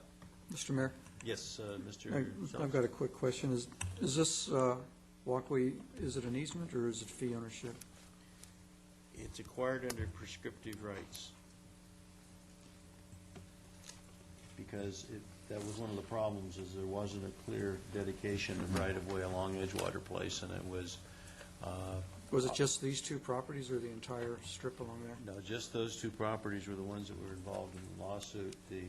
Mr. Mayor? yes, Mr. I've Sells. got a quick question. Is this walkway, is it an easement or is it fee ownership? It's acquired under prescriptive rights. Because that was one of the problems, is there wasn't a clear dedication of right-of-way along Edgewater Place, and it was... Was it just these two properties or the entire strip along there? No, just those two properties were the ones that were involved in the lawsuit. The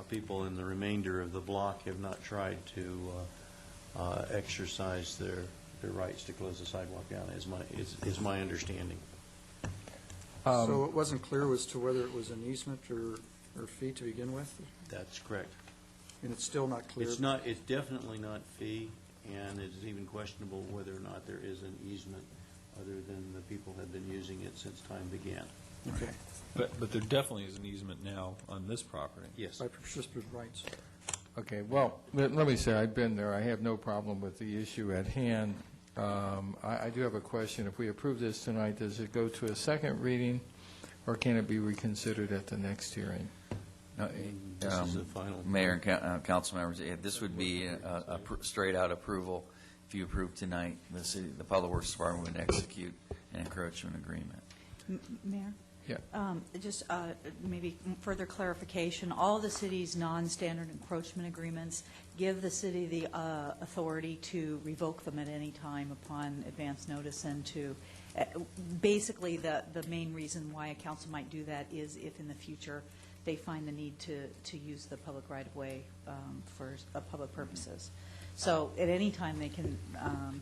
people in the remainder of the block have not tried to exercise their rights to close the sidewalk down, is my understanding. So it wasn't clear as to whether it was an easement or fee to begin with? That's correct. And it's still not clear? It's definitely not fee, and it's even questionable whether or not there is an easement, other than the people have been using it since time began. Okay. But there definitely is an easement now on this property. Yes. By prescriptive rights. Okay, well, let me say, I've been there. I have no problem with the issue at hand. I do have a question. If we approve this tonight, does it go to a second reading, or can it be reconsidered at the next hearing? This is the final. Mayor and council members, this would be a straight-out approval. If you approve tonight, the Public Works Department would execute an encroachment agreement. Mayor? Yeah. Just maybe further clarification, all the city's non-standard encroachment agreements give the city the authority to revoke them at any time upon advance notice, and to, basically the main reason why a council might do that is if in the future they find the need to use the public right-of-way for public purposes. So at any time they can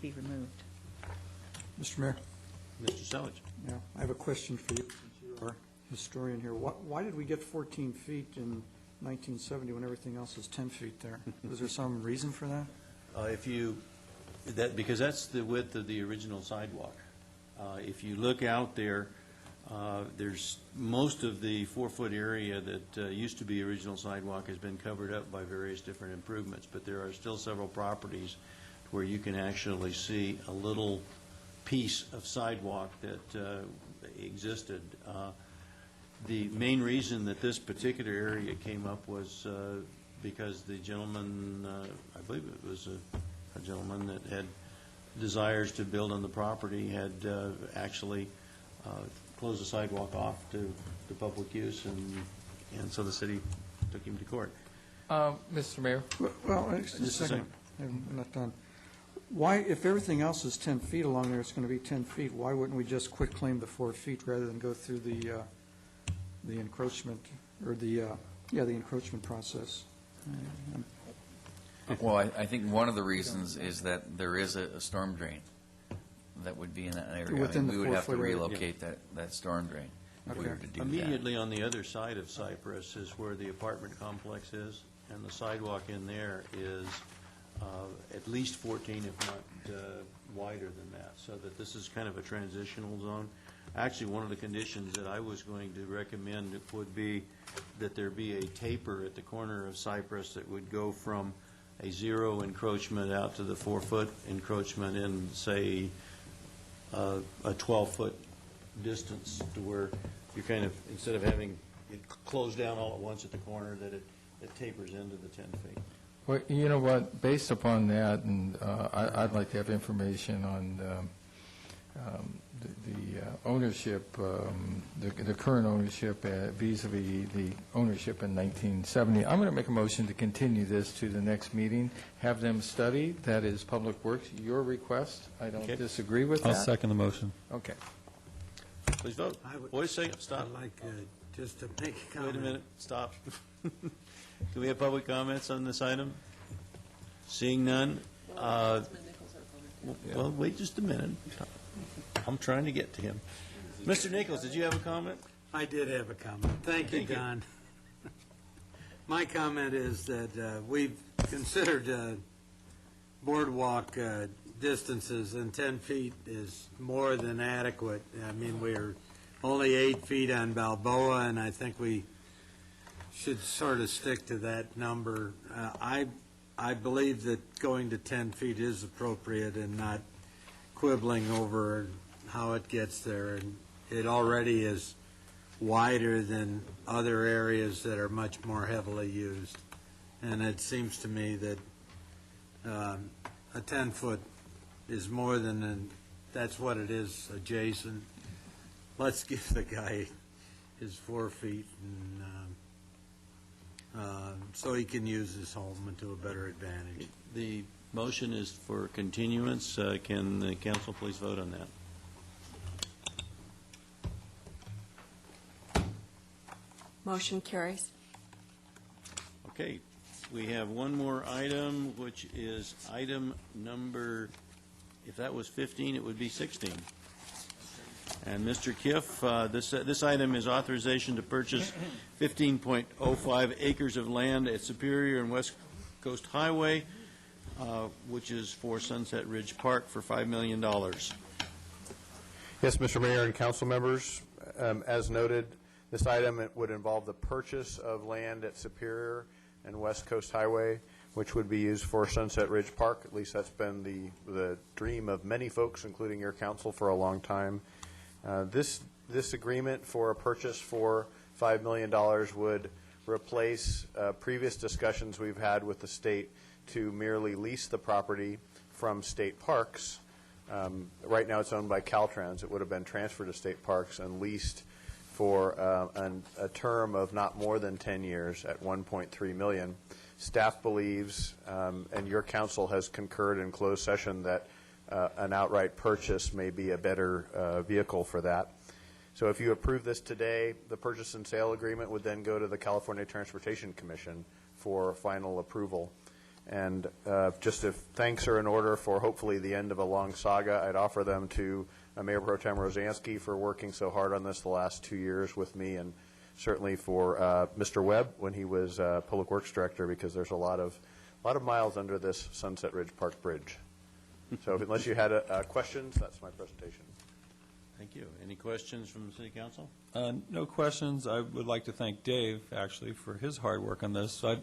be removed. Mr. Mayor? Mr. Selledge. Yeah, I have a question for you, since you're our historian here. Why did we get 14 feet in 1970 when everything else is 10 feet there? Was there some reason for that? Because that's the width of the original sidewalk. If you look out there, there's most of the 4-foot area that used to be original sidewalk has been covered up by various different improvements, but there are still several properties where you can actually see a little piece of sidewalk that existed. The main reason that this particular area came up was because the gentleman, I believe it was a gentleman that had desires to build on the property, had actually closed the sidewalk off to public use, and so the city took him to court. Mr. Mayor? Well, just a second. I'm not done. Why, if everything else is 10 feet along there, it's going to be 10 feet, why wouldn't we just quit claim the 4 feet rather than go through the encroachment, or the encroachment process? Well, I think one of the reasons is that there is a storm drain that would be in that area. Within the we would have to 4-foot area. relocate that storm drain if we were to do that. Immediately on the other side of Cypress is where the apartment complex is, and the sidewalk in there is at least 14, if not wider than that, so that this is kind of a transitional zone. Actually, one of the conditions that I was going to recommend would be that there be a taper at the corner of Cypress that would go from a 0 encroachment out to the 4-foot encroachment in, say, a 12-foot distance, to where you kind of, instead of having it close down all at once at the corner, that it tapers into the 10 feet. Well, you know what, based upon that, and I'd like to have information on the ownership, the current ownership vis-a-vis the ownership in 1970. I'm going to make a motion to continue this to the next meeting, have them study. That is Public Works, your request. I don't disagree with that. I'll second the motion. Okay. Please vote. Wait a second, stop. I'd like just to make a comment. Wait a minute, stop. Do we have public comments on this item? Seeing none? Well, wait just a minute. I'm trying to get to him. Mr. Nichols, did you have a comment? I did have a comment. Thank you, Don. My comment is that we've considered boardwalk distances, and 10 feet is more than adequate. I mean, we're only 8 feet on Balboa, and I think we should sort of stick to that number. I believe that going to 10 feet is appropriate and not quibbling over how it gets there. And it already is wider than other areas that are much more heavily used. And it seems to me that a 10-foot is more than, that's what it is adjacent. Let's give the guy his 4 feet and so he can use his home to a better advantage. The motion is for continuance. Can the council please vote on that? Motion carries. Okay, we have one more item, which is item number, if that was 15, it would be 16. And Mr. Kiff, this item is authorization to purchase 15.05 acres of land at Superior and West Coast Highway, which is for Sunset Ridge Park for $5 million. Yes, Mr. Mayor and council members, as noted, this item would involve the purchase of land at Superior and West Coast Highway, which would be used for Sunset Ridge Park. At least that's been the dream of many folks, including your council, for a long time. This agreement for a purchase for $5 million would replace previous discussions we've had with the state to merely lease the property from state parks. Right now it's owned by Caltrans. It would have been transferred to state parks and leased for a term of not more than 10 years at $1.3 million. Staff believes, and your council has concurred in closed session, that an outright purchase may be a better vehicle for that. So if you approve this today, the purchase and sale agreement would then go to the California Transportation Commission for final approval. And just if thanks are in order for hopefully the end of a long saga, I'd offer them to Mayor Pro Tem Rosansky for working so hard on this the last 2 years with me, and certainly for Mr. Webb when he was Public Works Director, because there's a lot of miles under this Sunset Ridge Park Bridge. So unless you had questions, that's my presentation. Thank you. Any questions from the City Council? No questions. I would like to thank Dave, actually, for his hard work on this. So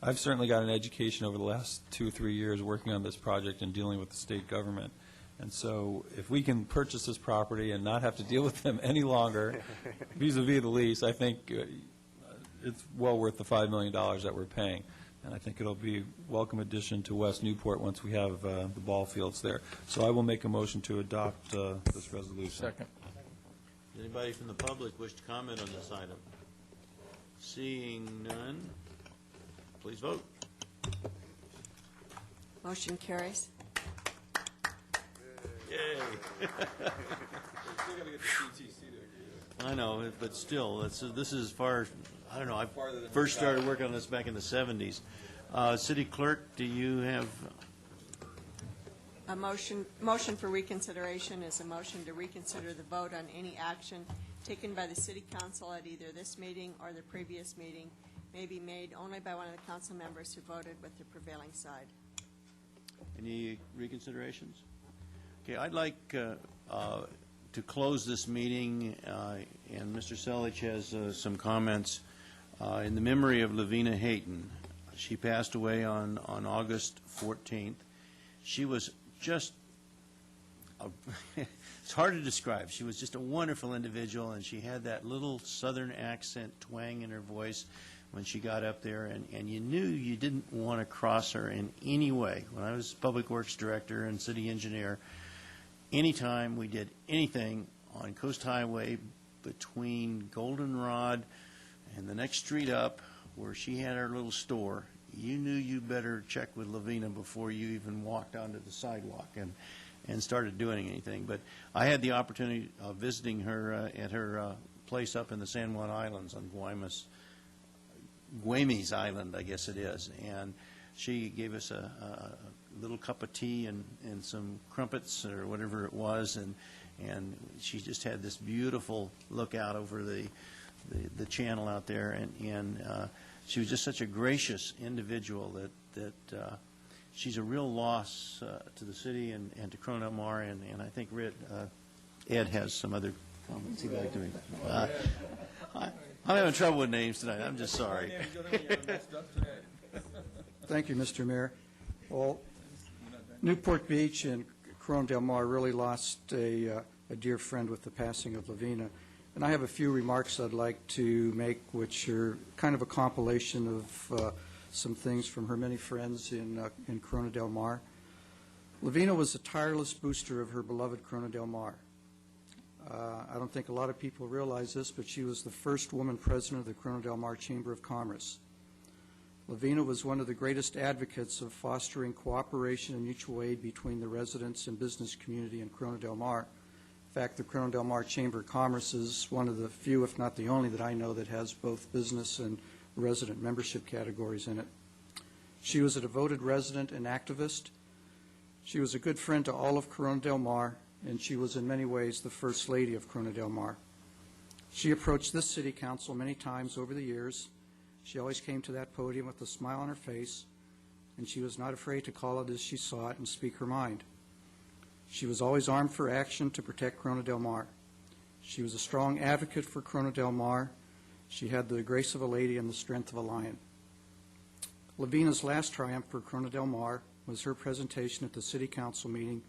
I've certainly got an education over the last 2 or 3 years working on this project and dealing with the state government. And so if we can purchase this property and not have to deal with them any longer vis-a-vis the lease, I think it's well worth the $5 million that we're paying. And I think it'll be a welcome addition to West Newport once we have the ball fields there. So I will make a motion to adopt this resolution. Second. Does anybody from the public wish to comment on this item? Seeing none, please vote. Motion carries. Yay. I know, but still, this is as far, I don't know, I first started working on this back in the 70s. City Clerk, do you have? A motion for reconsideration is a motion to reconsider the vote on any action taken by the City Council at either this meeting or the previous meeting may be made only by one of the council members who voted with the prevailing side. Any reconsiderations? Okay, I'd like to close this meeting, and Mr. Selich has some comments. In the memory of Lavina Hayton, she passed away on August 14th. She was just, it's hard to describe. She was just a wonderful individual, and she had that little southern accent twang in her voice when she got up there, and you knew you didn't want to cross her in any way. When I was Public Works Director and City Engineer, anytime we did anything on Coast Highway between Goldenrod and the next street up where she had her little store, you knew you better check with Lavina before you even walked onto the sidewalk and started doing anything. But I had the opportunity of visiting her at her place up in the San Juan Islands on Guamies Island, I guess it is, and she gave us a little cup of tea and some crumpets or whatever it was, and she just had this beautiful lookout over the channel out there, and she was just such a gracious individual that she's a real loss to the city and to Corona Del Mar, and I think Ed has some other comments he'd like to make. I'm having trouble with names tonight. I'm just sorry. Thank you, Mr. Mayor. Well, Newport Beach and Corona Del Mar really lost a dear friend with the passing of Lavina. And I have a few remarks I'd like to make, which are kind of a compilation of some things from her many friends in Corona Del Mar. Lavina was a tireless booster of her beloved Corona Del Mar. I don't think a lot of people realize this, but she was the first woman president of the Corona Del Mar Chamber of Commerce. Lavina was one of the greatest advocates of fostering cooperation and mutual aid between the residents and business community in Corona Del Mar. In fact, the Corona Del Mar Chamber of Commerce is one of the few, if not the only, that I know that has both business and resident membership categories in it. She was a devoted resident and activist. She was a good friend to all of Corona Del Mar, and she was in many ways the First Lady of Corona Del Mar. She approached this city council many times over the years. She always came to that podium with a smile on her face, and she was not afraid to call it as she saw it and speak her mind. She was always armed for action to protect Corona Del Mar. She was a strong advocate for Corona Del Mar. She had the grace of a lady and the strength of a lion. Lavina's last triumph for Corona Del Mar was her presentation at the city council meeting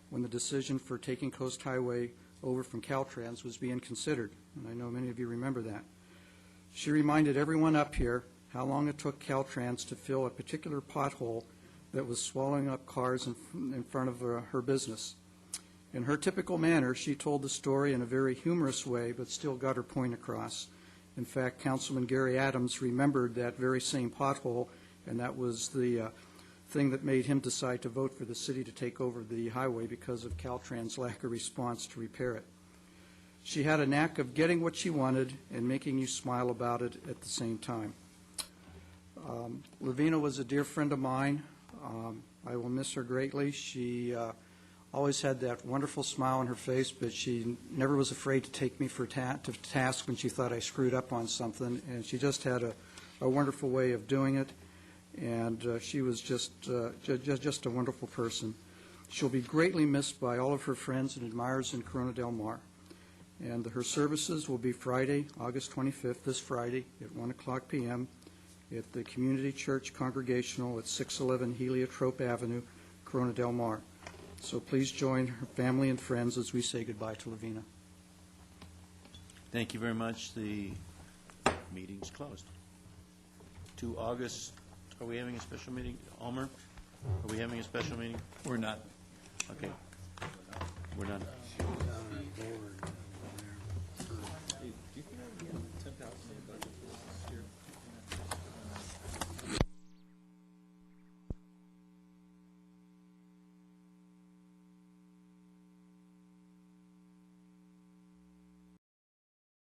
when the decision for taking Coast Highway over from Caltrans was being considered, and I know many of you remember that. She reminded everyone up here how long it took Caltrans to fill a particular pothole that was swallowing up cars in front of her business. In her typical manner, she told the story in a very humorous way, but still got her point across. In fact, Councilman Gary Adams remembered that very same pothole, and that was the thing that made him decide to vote for the city to take over the highway because of Caltrans' lack of response to repair it. She had a knack of getting what she wanted and making you smile about it at the same time. Lavina was a dear friend of mine. I will miss her greatly. She always had that wonderful smile on her face, but she never was afraid to take me to task when she thought I screwed up on something, and she just had a wonderful way of doing it. And she was just a wonderful person. She'll be greatly missed by all of her friends and admirers in Corona Del Mar. And her services will be Friday, August 25th, this Friday, at 1 o'clock p.m. at the Community Church Congregational at 611 Heliotrope Avenue, Corona Del Mar. So please join her family and friends as we say goodbye to Lavina. Thank you very much. The meeting's closed. To August. Are we having a special meeting? Almer, are we having a special meeting? We're not. Okay. We're not.